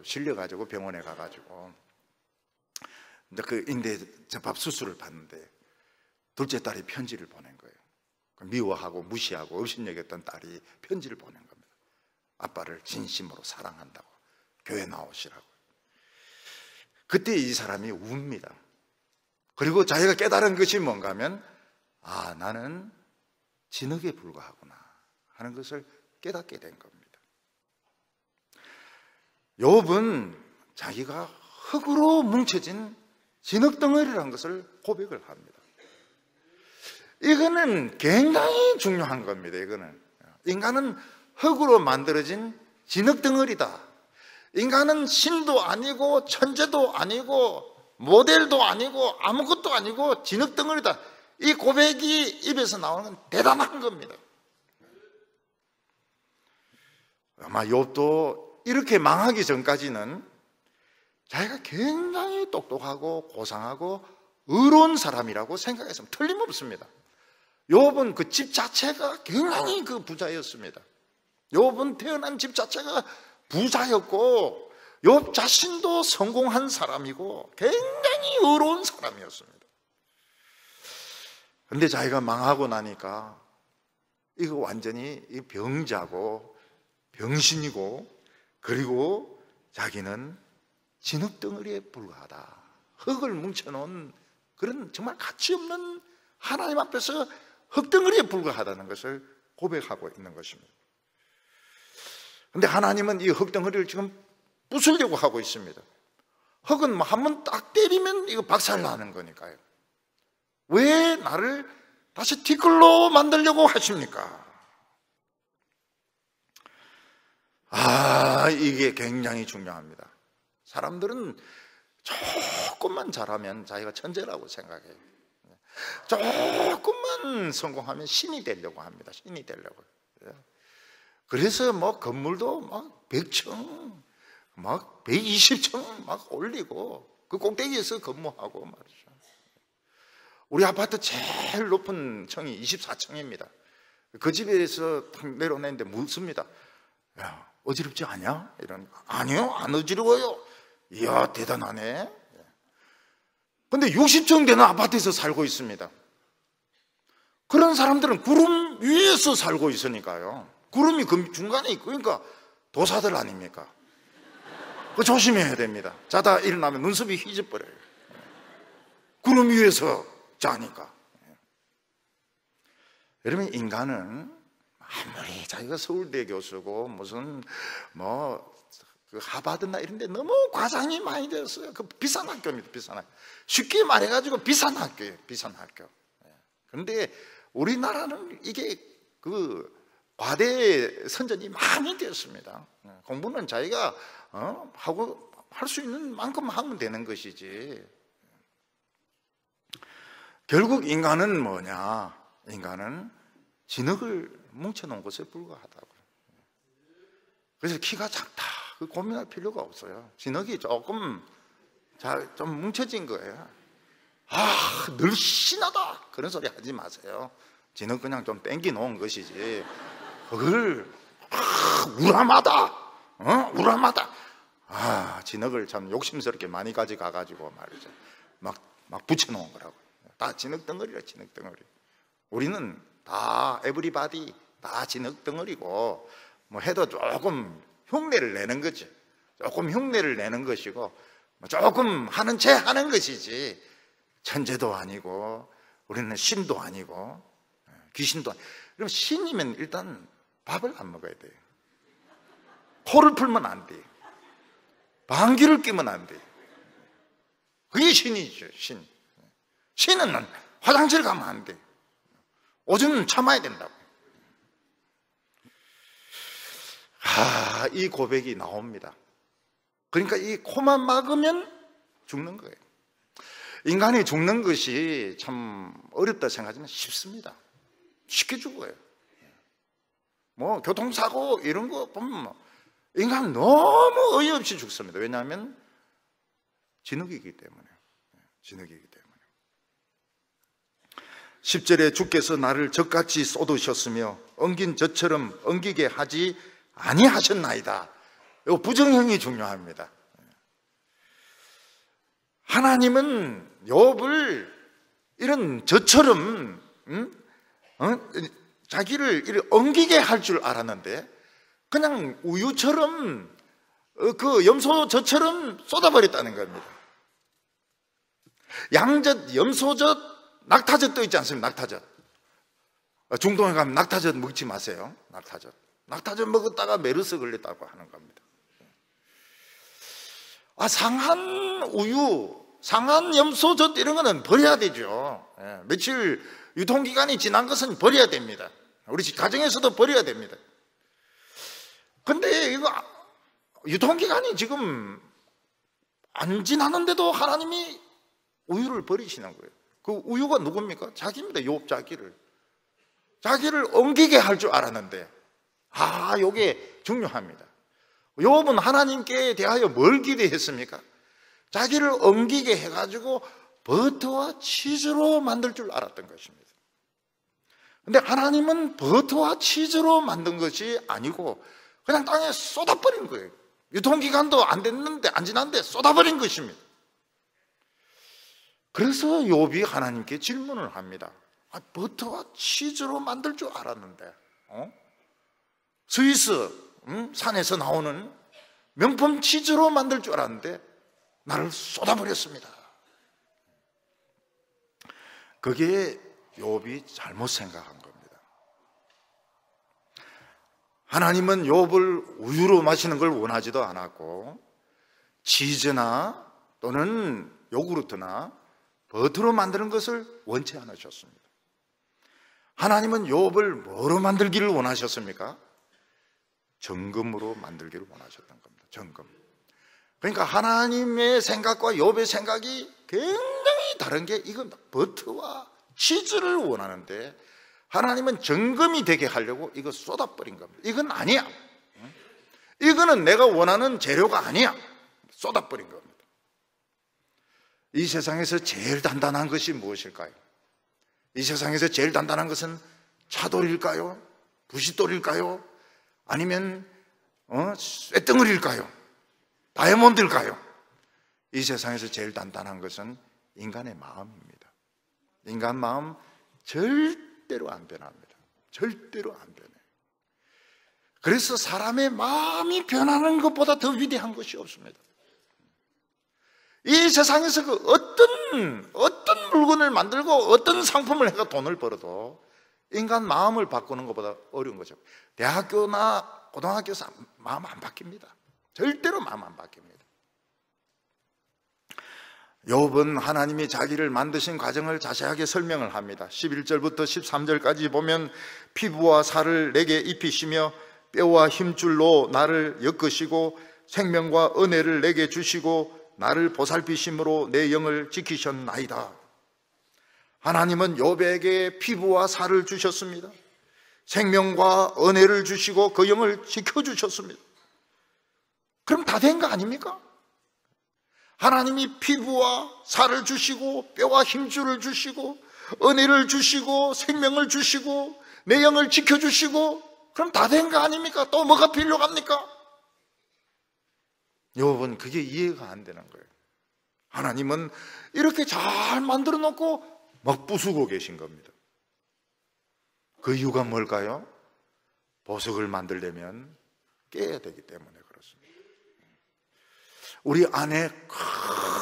실려가지고 병원에 가가지고 이제 그 인대 접합 수술을 받는데 둘째 딸이 편지를 보낸 거예요. 미워하고 무시하고 업신여겼던 딸이 편지를 보낸 겁니다. 아빠를 진심으로 사랑한다고, 교회 나오시라고. 그때 이 사람이 웁니다. 그리고 자기가 깨달은 것이 뭔가 하면, 나는 진흙에 불과하구나 하는 것을 깨닫게 된 겁니다. 욥은 자기가 흙으로 뭉쳐진 진흙덩어리라는 것을 고백을 합니다. 이거는 굉장히 중요한 겁니다. 이거는 인간은 흙으로 만들어진 진흙덩어리다. 인간은 신도 아니고 천재도 아니고 모델도 아니고 아무것도 아니고 진흙덩어리다. 이 고백이 입에서 나오는 건 대단한 겁니다. 아마 욥도 이렇게 망하기 전까지는 자기가 굉장히 똑똑하고 고상하고 의로운 사람이라고 생각했으면 틀림없습니다. 욥은 그 집 자체가 굉장히 그 부자였습니다. 욥은 태어난 집 자체가 부자였고 욥 자신도 성공한 사람이고 굉장히 의로운 사람이었습니다. 그런데 자기가 망하고 나니까 이거 완전히 병자고 병신이고, 그리고 자기는 진흙덩어리에 불과하다. 흙을 뭉쳐놓은 그런 정말 가치 없는 하나님 앞에서 흙덩어리에 불과하다는 것을 고백하고 있는 것입니다. 그런데 하나님은 이 흙덩어리를 지금 부수려고 하고 있습니다. 흙은 뭐 한 번 딱 때리면 이거 박살나는 거니까요. 왜 나를 다시 티끌로 만들려고 하십니까? 이게 굉장히 중요합니다. 사람들은 조금만 잘하면 자기가 천재라고 생각해요. 조금만 성공하면 신이 되려고 합니다. 신이 되려고. 그래서 뭐 건물도 막 100층, 막 120층 막 올리고 그 꼭대기에서 근무하고 말이죠. 우리 아파트 제일 높은 층이 24층입니다. 그 집에서 딱 내려오는데 묻습니다. 야, 어지럽지 않냐? 이러니까 아니요, 안 어지러워요. 이야, 대단하네. 근데 60층 되는 아파트에서 살고 있습니다. 그런 사람들은 구름 위에서 살고 있으니까요. 구름이 그 중간에 있고, 그러니까 도사들 아닙니까? 그 조심해야 됩니다. 자다 일어나면 눈썹이 휘져버려요. 구름 위에서 자니까. 여러분, 인간은 아무리 자기가 서울대 교수고 무슨 그 하버드나 이런 데 너무 과장이 많이 되었어요. 그 비싼 학교입니다. 비싼 학교. 쉽게 말해가지고 비싼 학교예요. 비싼 학교. 그런데 우리나라는 이게 그 과대 선전이 많이 되었습니다. 공부는 자기가 하고 할 수 있는 만큼 하면 되는 것이지. 결국 인간은 뭐냐? 인간은 진흙을 뭉쳐놓은 것에 불과하다고요. 그래서 키가 작다, 그 고민할 필요가 없어요. 진흙이 조금 좀 뭉쳐진 거예요. 늘씬하다 그런 소리 하지 마세요. 진흙 그냥 좀 땡겨 놓은 것이지 그걸 우람하다, 우람하다. 진흙을 참 욕심스럽게 많이 가져가가지고 말이죠. 막 붙여놓은 거라고. 다 진흙 덩어리라, 진흙 덩어리. 우리는 다 에브리바디 다 진흙 덩어리고 뭐 해도 조금 흉내를 내는 거죠. 조금 흉내를 내는 것이고 조금 하는 채 하는 것이지 천재도 아니고 우리는 신도 아니고 귀신도 아니고. 그럼 신이면 일단 밥을 안 먹어야 돼요. 코를 풀면 안 돼요. 방귀를 뀌면 안 돼요. 그게 신이죠. 신은 화장실 가면 안 돼요. 오줌은 참아야 된다고. 이 고백이 나옵니다. 그러니까 이 코만 막으면 죽는 거예요. 인간이 죽는 것이 참 어렵다 생각하지만 쉽습니다. 쉽게 죽어요. 뭐 교통사고 이런 거 보면 인간 너무 어이없이 죽습니다. 왜냐하면 진흙이기 때문에. 진흙이기 때문에. 10절에 주께서 나를 젖같이 쏟으셨으며 엉긴 젖처럼 엉기게 하지 아니하셨나이다. 이 부정형이 중요합니다. 하나님은 욥을 이런 젖처럼 자기를 이렇게 엉기게 할 줄 알았는데 그냥 우유처럼 그 염소젖처럼 쏟아버렸다는 겁니다. 양젖, 염소젖, 낙타젖 또 있지 않습니까? 낙타젖. 중동에 가면 낙타젖 먹지 마세요. 낙타젖 먹었다가 메르스 걸렸다고 하는 겁니다. 상한 우유, 상한 염소젖 이런 거는 버려야 되죠. 며칠 유통기간이 지난 것은 버려야 됩니다. 우리 가정에서도 버려야 됩니다. 근데 이거 유통기간이 지금 안 지났는데도 하나님이 우유를 버리시는 거예요. 그 우유가 누굽니까? 자기입니다. 욥 자기를 옮기게 할 줄 알았는데, 이게 중요합니다. 욥은 하나님께 대하여 뭘 기대했습니까? 자기를 옮기게 해가지고 버터와 치즈로 만들 줄 알았던 것입니다. 근데 하나님은 버터와 치즈로 만든 것이 아니고 그냥 땅에 쏟아버린 거예요. 유통기간도 안 됐는데, 안 지났는데 쏟아버린 것입니다. 그래서 욥이 하나님께 질문을 합니다. 버터와 치즈로 만들 줄 알았는데, 스위스 산에서 나오는 명품 치즈로 만들 줄 알았는데 나를 쏟아버렸습니다. 그게 욥이 잘못 생각한 겁니다. 하나님은 욥을 우유로 마시는 걸 원하지도 않았고, 치즈나 또는 요구르트나 버터로 만드는 것을 원치 않으셨습니다. 하나님은 욥을 뭐로 만들기를 원하셨습니까? 정금으로 만들기를 원하셨던 겁니다. 정금. 그러니까 하나님의 생각과 욥의 생각이 굉장히 다른 게, 이건 버터와 치즈를 원하는데 하나님은 정금이 되게 하려고 이거 쏟아버린 겁니다. 이건 아니야. 이거는 내가 원하는 재료가 아니야. 쏟아버린 겁니다. 이 세상에서 제일 단단한 것이 무엇일까요? 이 세상에서 제일 단단한 것은 차돌일까요? 부싯돌일까요? 아니면 쇳덩어리일까요? 다이아몬드일까요? 이 세상에서 제일 단단한 것은 인간의 마음입니다. 인간 마음 절대로 안 변합니다. 절대로 안 변해요. 그래서 사람의 마음이 변하는 것보다 더 위대한 것이 없습니다. 이 세상에서 어떤 물건을 만들고 어떤 상품을 해서 돈을 벌어도 인간 마음을 바꾸는 것보다 어려운 거죠. 대학교나 고등학교에서 마음 안 바뀝니다. 절대로 마음 안 바뀝니다. 욥은 하나님이 자기를 만드신 과정을 자세하게 설명을 합니다. 11절부터 13절까지 보면 피부와 살을 내게 입히시며 뼈와 힘줄로 나를 엮으시고 생명과 은혜를 내게 주시고 나를 보살피심으로 내 영을 지키셨나이다. 하나님은 욥에게 피부와 살을 주셨습니다. 생명과 은혜를 주시고 그 영을 지켜주셨습니다. 그럼 다 된 거 아닙니까? 하나님이 피부와 살을 주시고 뼈와 힘줄을 주시고 은혜를 주시고 생명을 주시고 내 영을 지켜주시고, 그럼 다 된 거 아닙니까? 또 뭐가 필요합니까? 욥은 그게 이해가 안 되는 거예요. 하나님은 이렇게 잘 만들어 놓고 막 부수고 계신 겁니다. 그 이유가 뭘까요? 보석을 만들려면 깨야 되기 때문에 그렇습니다. 우리 안에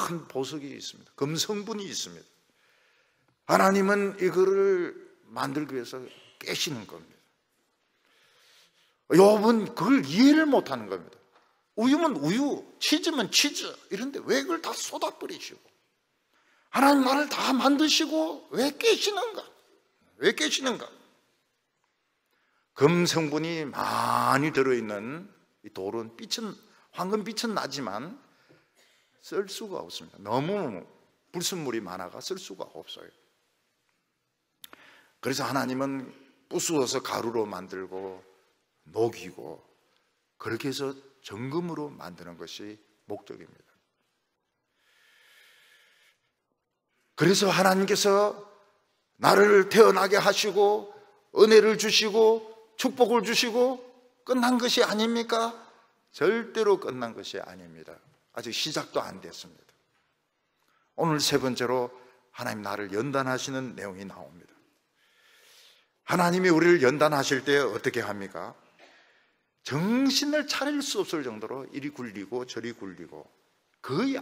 큰 보석이 있습니다. 금성분이 있습니다. 하나님은 이거를 만들기 위해서 깨시는 겁니다. 욥은 그걸 이해를 못하는 겁니다. 우유면 우유, 치즈면 치즈, 이런데 왜 그걸 다 쏟아버리시고, 하나님 나를 다 만드시고 왜 깨시는가? 왜 깨시는가? 금성분이 많이 들어있는 이 돌은 황금빛은 나지만 쓸 수가 없습니다. 너무 불순물이 많아가 쓸 수가 없어요. 그래서 하나님은 부수어서 가루로 만들고 녹이고 그렇게 해서 정금으로 만드는 것이 목적입니다. 그래서 하나님께서 나를 태어나게 하시고 은혜를 주시고 축복을 주시고 끝난 것이 아닙니까? 절대로 끝난 것이 아닙니다. 아직 시작도 안 됐습니다. 오늘 세 번째로 하나님 나를 연단하시는 내용이 나옵니다. 하나님이 우리를 연단하실 때 어떻게 합니까? 정신을 차릴 수 없을 정도로 이리 굴리고 저리 굴리고 거의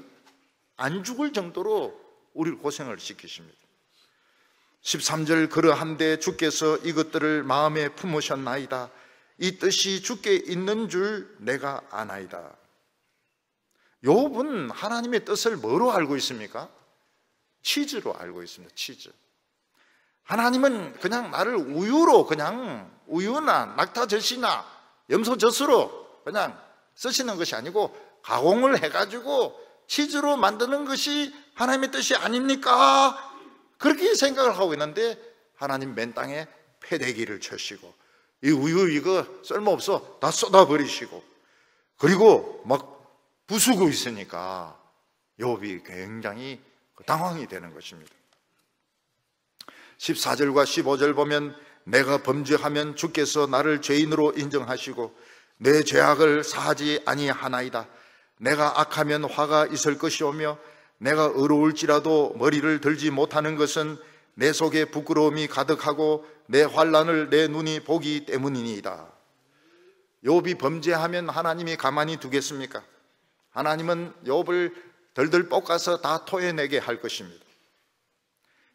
안 죽을 정도로 우리를 고생을 시키십니다. 13절 그러한데 주께서 이것들을 마음에 품으셨나이다. 이 뜻이 주께 있는 줄 내가 아나이다. 욥은 하나님의 뜻을 뭐로 알고 있습니까? 치즈로 알고 있습니다. 치즈. 하나님은 그냥 나를 우유로, 그냥 우유나 낙타젓이나 염소젓으로 그냥 쓰시는 것이 아니고 가공을 해가지고 치즈로 만드는 것이 하나님의 뜻이 아닙니까? 그렇게 생각을 하고 있는데 하나님 맨 땅에 패대기를 쳐시고 이 우유 이거 쓸모없어 다 쏟아버리시고 그리고 막 부수고 있으니까 욥이 굉장히 당황이 되는 것입니다. 14절과 15절 보면 내가 범죄하면 주께서 나를 죄인으로 인정하시고 내 죄악을 사하지 아니하나이다. 내가 악하면 화가 있을 것이오며 내가 의로울지라도 머리를 들지 못하는 것은 내 속에 부끄러움이 가득하고 내 환난을 내 눈이 보기 때문이니이다. 욥이 범죄하면 하나님이 가만히 두겠습니까? 하나님은 욥을 덜덜 볶아서 다 토해내게 할 것입니다.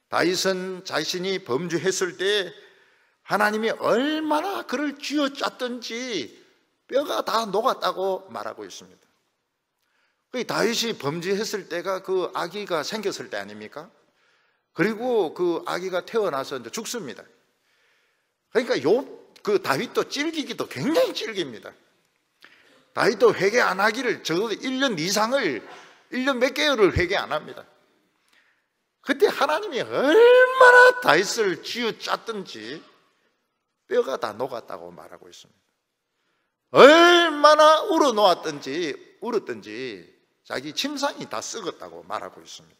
다윗은 자신이 범죄했을 때 하나님이 얼마나 그를 쥐어짰든지 뼈가 다 녹았다고 말하고 있습니다. 다윗이 범죄했을 때가 그 아기가 생겼을 때 아닙니까? 그리고 그 아기가 태어나서 이제 죽습니다. 그러니까 그 다윗도 찔기기도 굉장히 찔깁니다. 다윗도 회개 안 하기를 적어도 1년 이상을 1년 몇 개월을 회개 안 합니다. 그때 하나님이 얼마나 다윗을 쥐어짰든지 뼈가 다 녹았다고 말하고 있습니다. 얼마나 울었든지 자기 침상이 다 썩었다고 말하고 있습니다.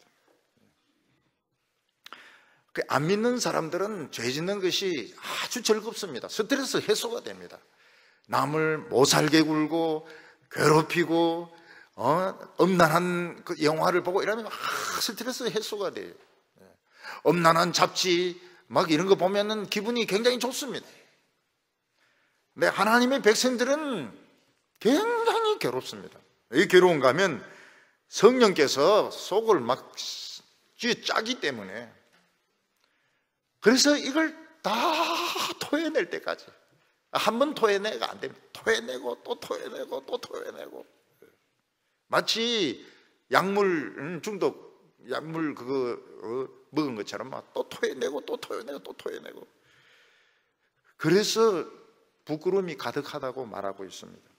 안 믿는 사람들은 죄 짓는 것이 아주 즐겁습니다. 스트레스 해소가 됩니다. 남을 못 살게 굴고 괴롭히고 엄난한 그 영화를 보고 이러면 스트레스 해소가 돼요. 엄난한 잡지 막 이런 거 보면은 기분이 굉장히 좋습니다. 근데 하나님의 백성들은 굉장히 괴롭습니다. 이 괴로운가 하면 성령께서 속을 막 쥐어짜기 때문에, 그래서 이걸 다 토해낼 때까지, 한 번 토해내가 안 됩니다. 토해내고 또 토해내고 또 토해내고, 마치 약물 중독, 약물 그거 먹은 것처럼 막 또 토해내고 또 토해내고 또 토해내고, 그래서 부끄러움이 가득하다고 말하고 있습니다.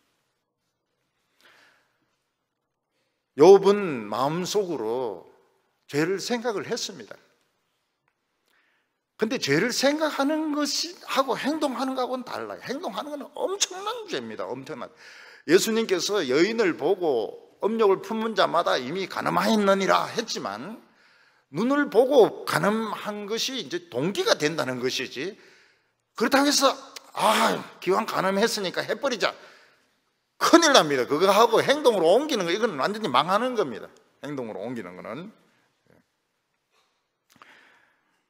욥은 마음속으로 죄를 생각을 했습니다. 근데 죄를 생각하는 것이 하고 행동하는 것하고는 달라요. 행동하는 것은 엄청난 죄입니다. 엄청난. 예수님께서 여인을 보고 업력을 품은 자마다 이미 가늠하였느니라 했지만, 눈을 보고 가늠한 것이 이제 동기가 된다는 것이지, 그렇다고 해서 기왕 가늠했으니까 해버리자, 큰일 납니다. 그거 하고 행동으로 옮기는 거, 이건 완전히 망하는 겁니다. 행동으로 옮기는 거는.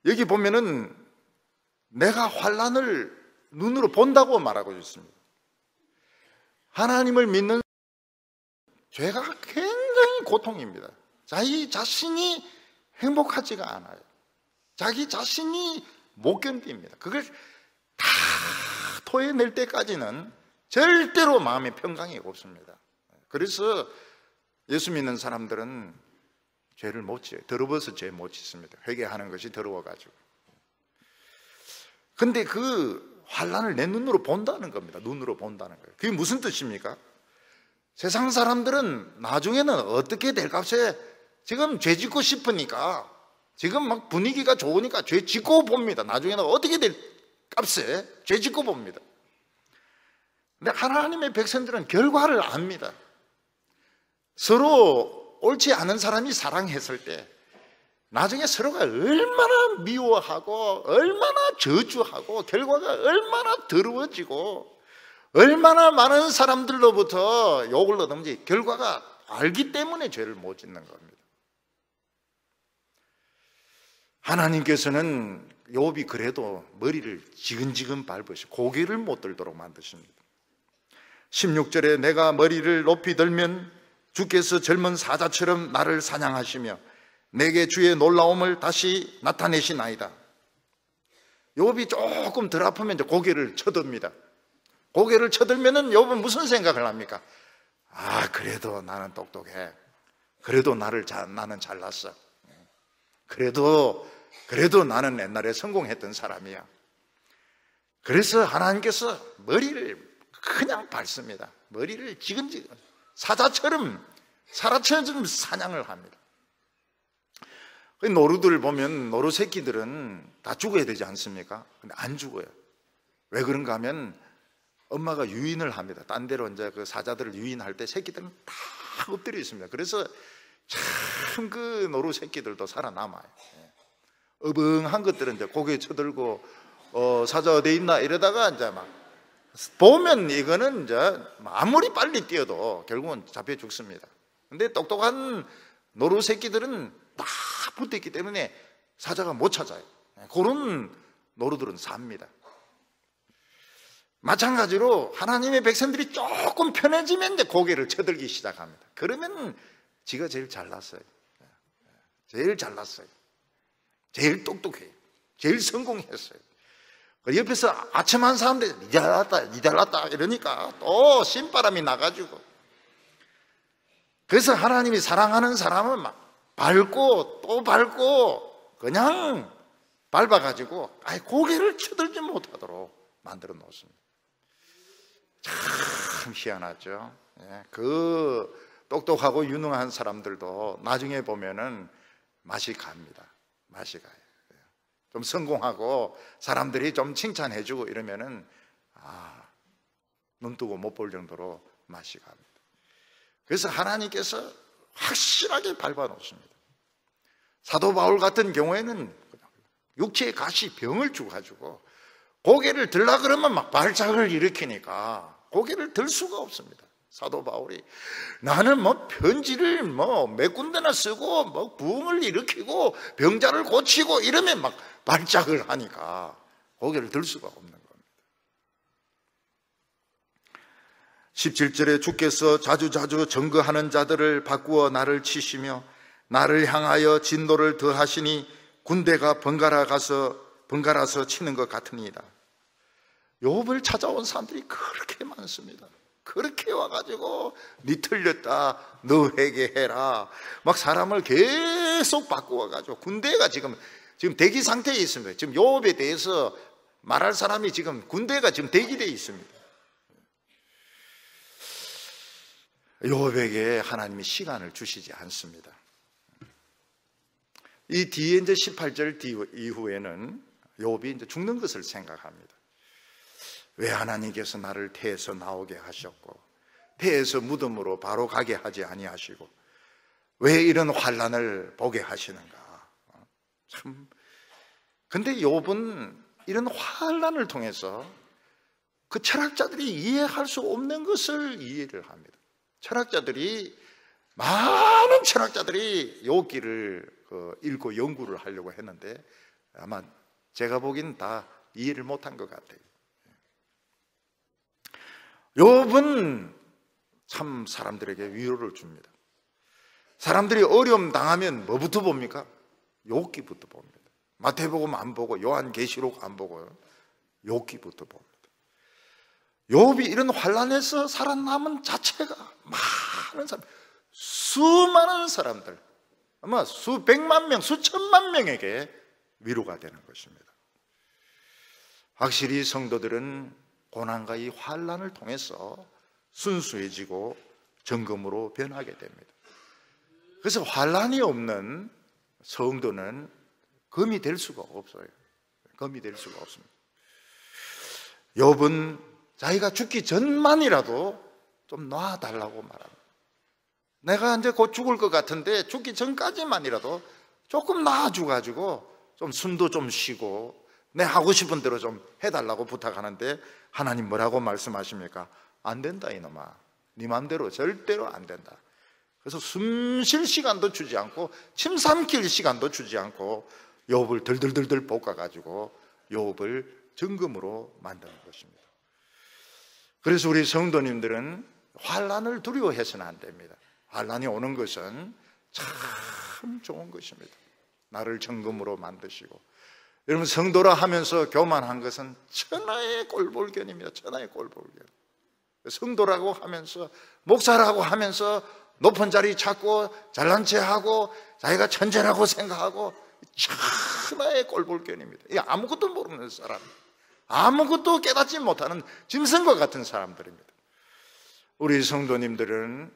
여기 보면은 내가 환난을 눈으로 본다고 말하고 있습니다. 하나님을 믿는 죄가 굉장히 고통입니다. 자기 자신이 행복하지가 않아요. 자기 자신이 못 견딥니다. 그걸 다 토해낼 때까지는 절대로 마음의 평강이 없습니다. 그래서 예수 믿는 사람들은 죄를 못 지어요. 더러워서 죄 못 짓습니다. 회개하는 것이 더러워가지고. 근데 그 환난을 내 눈으로 본다는 겁니다. 눈으로 본다는 거예요. 그게 무슨 뜻입니까? 세상 사람들은 나중에는 어떻게 될 값에 지금 죄 짓고 싶으니까, 지금 막 분위기가 좋으니까 죄 짓고 봅니다. 나중에는 어떻게 될 값에 죄 짓고 봅니다. 근데 하나님의 백성들은 결과를 압니다. 서로 옳지 않은 사람이 사랑했을 때 나중에 서로가 얼마나 미워하고 얼마나 저주하고 결과가 얼마나 더러워지고 얼마나 많은 사람들로부터 욕을 얻는지 결과가 알기 때문에 죄를 못 짓는 겁니다. 하나님께서는 욥이 그래도 머리를 지근지근 밟으시고 고개를 못 들도록 만드십니다. 16절에 내가 머리를 높이 들면 주께서 젊은 사자처럼 나를 사냥하시며 내게 주의 놀라움을 다시 나타내시나이다. 욥이 조금 덜 아프면 이제 고개를 쳐듭니다. 고개를 쳐들면은 욥은 무슨 생각을 합니까? 그래도 나는 똑똑해. 그래도 나는 잘났어. 그래도 그래도 나는 옛날에 성공했던 사람이야. 그래서 하나님께서 머리를 그냥 밟습니다. 머리를 지근지근 사자처럼 사냥을 합니다. 노루들 보면 노루 새끼들은 다 죽어야 되지 않습니까? 근데 안 죽어요. 왜 그런가 하면 엄마가 유인을 합니다. 딴 데로 이제 그 사자들을 유인할 때 새끼들은 다 엎드려 있습니다. 그래서 참 그 노루 새끼들도 살아남아요. 어벙한 것들은 이제 고개 쳐들고 사자 어디 있나 이러다가 이제 막 보면 이거는 이제 아무리 빨리 뛰어도 결국은 잡혀 죽습니다. 근데 똑똑한 노루 새끼들은 딱 붙어 있기 때문에 사자가 못 찾아요. 그런 노루들은 삽니다. 마찬가지로 하나님의 백성들이 조금 편해지면 이제 고개를 쳐들기 시작합니다. 그러면 지가 제일 잘났어요. 제일 잘났어요. 제일 똑똑해요. 제일 성공했어요. 옆에서 아첨한 사람들이 니 잘났다 이러니까 또 신바람이 나가지고, 그래서 하나님이 사랑하는 사람은 막 밟고 또 밟고 그냥 밟아가지고 고개를 쳐들지 못하도록 만들어 놓습니다. 참 희한하죠. 그 똑똑하고 유능한 사람들도 나중에 보면은 맛이 갑니다. 맛이 가요. 좀 성공하고 사람들이 좀 칭찬해주고 이러면은 눈 뜨고 못 볼 정도로 맛이 갑니다. 그래서 하나님께서 확실하게 밟아 놓습니다. 사도 바울 같은 경우에는 육체의 가시 병을 주가지고 고개를 들라 그러면 막 발작을 일으키니까 고개를 들 수가 없습니다. 사도 바울이 나는 뭐 편지를 몇 군데나 쓰고 부흥을 일으키고 병자를 고치고 이러면 막 발작을 하니까 고개를 들 수가 없는 겁니다. 17절에 주께서 자주자주 증거하는 자들을 바꾸어 나를 치시며 나를 향하여 진노를 더하시니 군대가 번갈아서 치는 것 같으니이다. 욥을 찾아온 사람들이 그렇게 많습니다. 그렇게 와가지고 니 틀렸다, 너 회개해라, 막 사람을 계속 바꾸어가지고 군대가 지금 대기 상태에 있습니다. 지금 욥에 대해서 말할 사람이 지금 군대가 지금 대기되어 있습니다. 욥에게 하나님이 시간을 주시지 않습니다. 이 뒤에 이제 18절 이후에는 욥이 이제 죽는 것을 생각합니다. 왜 하나님께서 나를 태에서 나오게 하셨고 태에서 무덤으로 바로 가게 하지 아니하시고 왜 이런 환난을 보게 하시는가? 참. 근데 욥은 이런 환난을 통해서 그 철학자들이 이해할 수 없는 것을 이해를 합니다. 많은 철학자들이 욥기를 읽고 연구를 하려고 했는데 아마 제가 보기엔 다 이해를 못한 것 같아요. 욥은 참 사람들에게 위로를 줍니다. 사람들이 어려움 당하면 뭐부터 봅니까? 욥기부터 봅니다. 마태복음 안 보고 요한계시록 안 보고요, 욥기부터 봅니다. 욥이 이런 환난에서 살아남은 자체가 많은 사람, 수많은 사람들, 아마 수백만 명, 수천만 명에게 위로가 되는 것입니다. 확실히 성도들은 고난과 이 환난을 통해서 순수해지고 정금으로 변하게 됩니다. 그래서 환난이 없는 성도는 금이 될 수가 없어요. 금이 될 수가 없습니다. 욥은 자기가 죽기 전만이라도 좀 놔달라고 말합니다. 내가 이제 곧 죽을 것 같은데 죽기 전까지만이라도 조금 놔줘가지고 좀 숨도 좀 쉬고 내 하고 싶은 대로 좀 해달라고 부탁하는데 하나님 뭐라고 말씀하십니까? 안 된다 이놈아, 네 마음대로 절대로 안 된다. 그래서 숨 쉴 시간도 주지 않고 침 삼킬 시간도 주지 않고 욥을 들들들들 볶아가지고 욥을 정금으로 만드는 것입니다. 그래서 우리 성도님들은 환난을 두려워해서는 안 됩니다. 환난이 오는 것은 참 좋은 것입니다. 나를 정금으로 만드시고, 여러분 성도라 하면서 교만한 것은 천하의 꼴볼견입니다. 천하의 꼴볼견. 성도라고 하면서 목사라고 하면서 높은 자리 찾고 잘난 체하고 자기가 천재라고 생각하고 참 하나의 꼴볼견입니다. 이 아무것도 모르는 사람, 아무것도 깨닫지 못하는 짐승과 같은 사람들입니다. 우리 성도님들은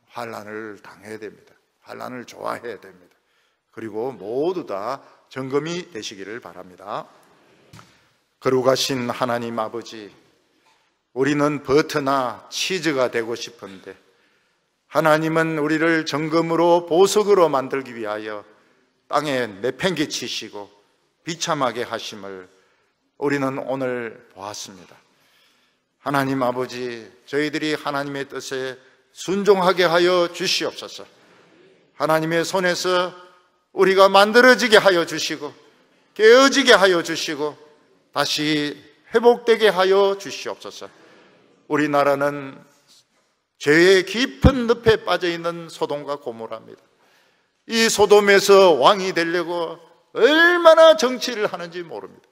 환난을 당해야 됩니다. 환난을 좋아해야 됩니다. 그리고 모두 다 점검이 되시기를 바랍니다. 거룩하신 하나님 아버지, 우리는 버터나 치즈가 되고 싶은데 하나님은 우리를 정금으로 보석으로 만들기 위하여 땅에 내팽개치시고 비참하게 하심을 우리는 오늘 보았습니다. 하나님 아버지, 저희들이 하나님의 뜻에 순종하게 하여 주시옵소서. 하나님의 손에서 우리가 만들어지게 하여 주시고 깨어지게 하여 주시고 다시 회복되게 하여 주시옵소서. 우리나라는 죄의 깊은 늪에 빠져있는 소돔과 고모라입니다. 이 소돔에서 왕이 되려고 얼마나 정치를 하는지 모릅니다.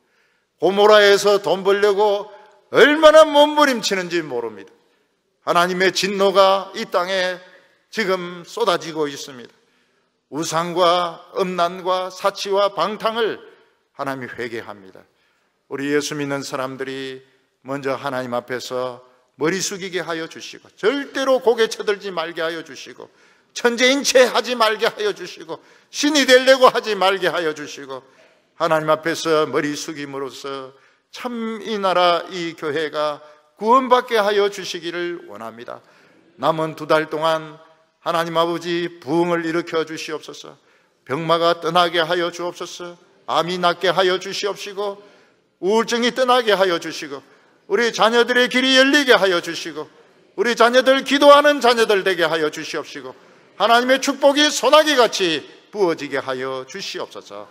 고모라에서 돈 벌려고 얼마나 몸부림치는지 모릅니다. 하나님의 진노가 이 땅에 지금 쏟아지고 있습니다. 우상과 음란과 사치와 방탕을 하나님이 회개합니다. 우리 예수 믿는 사람들이 먼저 하나님 앞에서 머리 숙이게 하여 주시고 절대로 고개 쳐들지 말게 하여 주시고 천재인 채 하지 말게 하여 주시고 신이 되려고 하지 말게 하여 주시고 하나님 앞에서 머리 숙임으로써 참 이 나라 이 교회가 구원받게 하여 주시기를 원합니다. 남은 2달 동안 하나님 아버지 부흥을 일으켜 주시옵소서. 병마가 떠나게 하여 주옵소서. 암이 낫게 하여 주시옵시고 우울증이 떠나게 하여 주시고 우리 자녀들의 길이 열리게 하여 주시고 우리 자녀들 기도하는 자녀들 되게 하여 주시옵시고 하나님의 축복이 소나기같이 부어지게 하여 주시옵소서.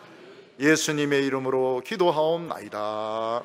예수님의 이름으로 기도하옵나이다.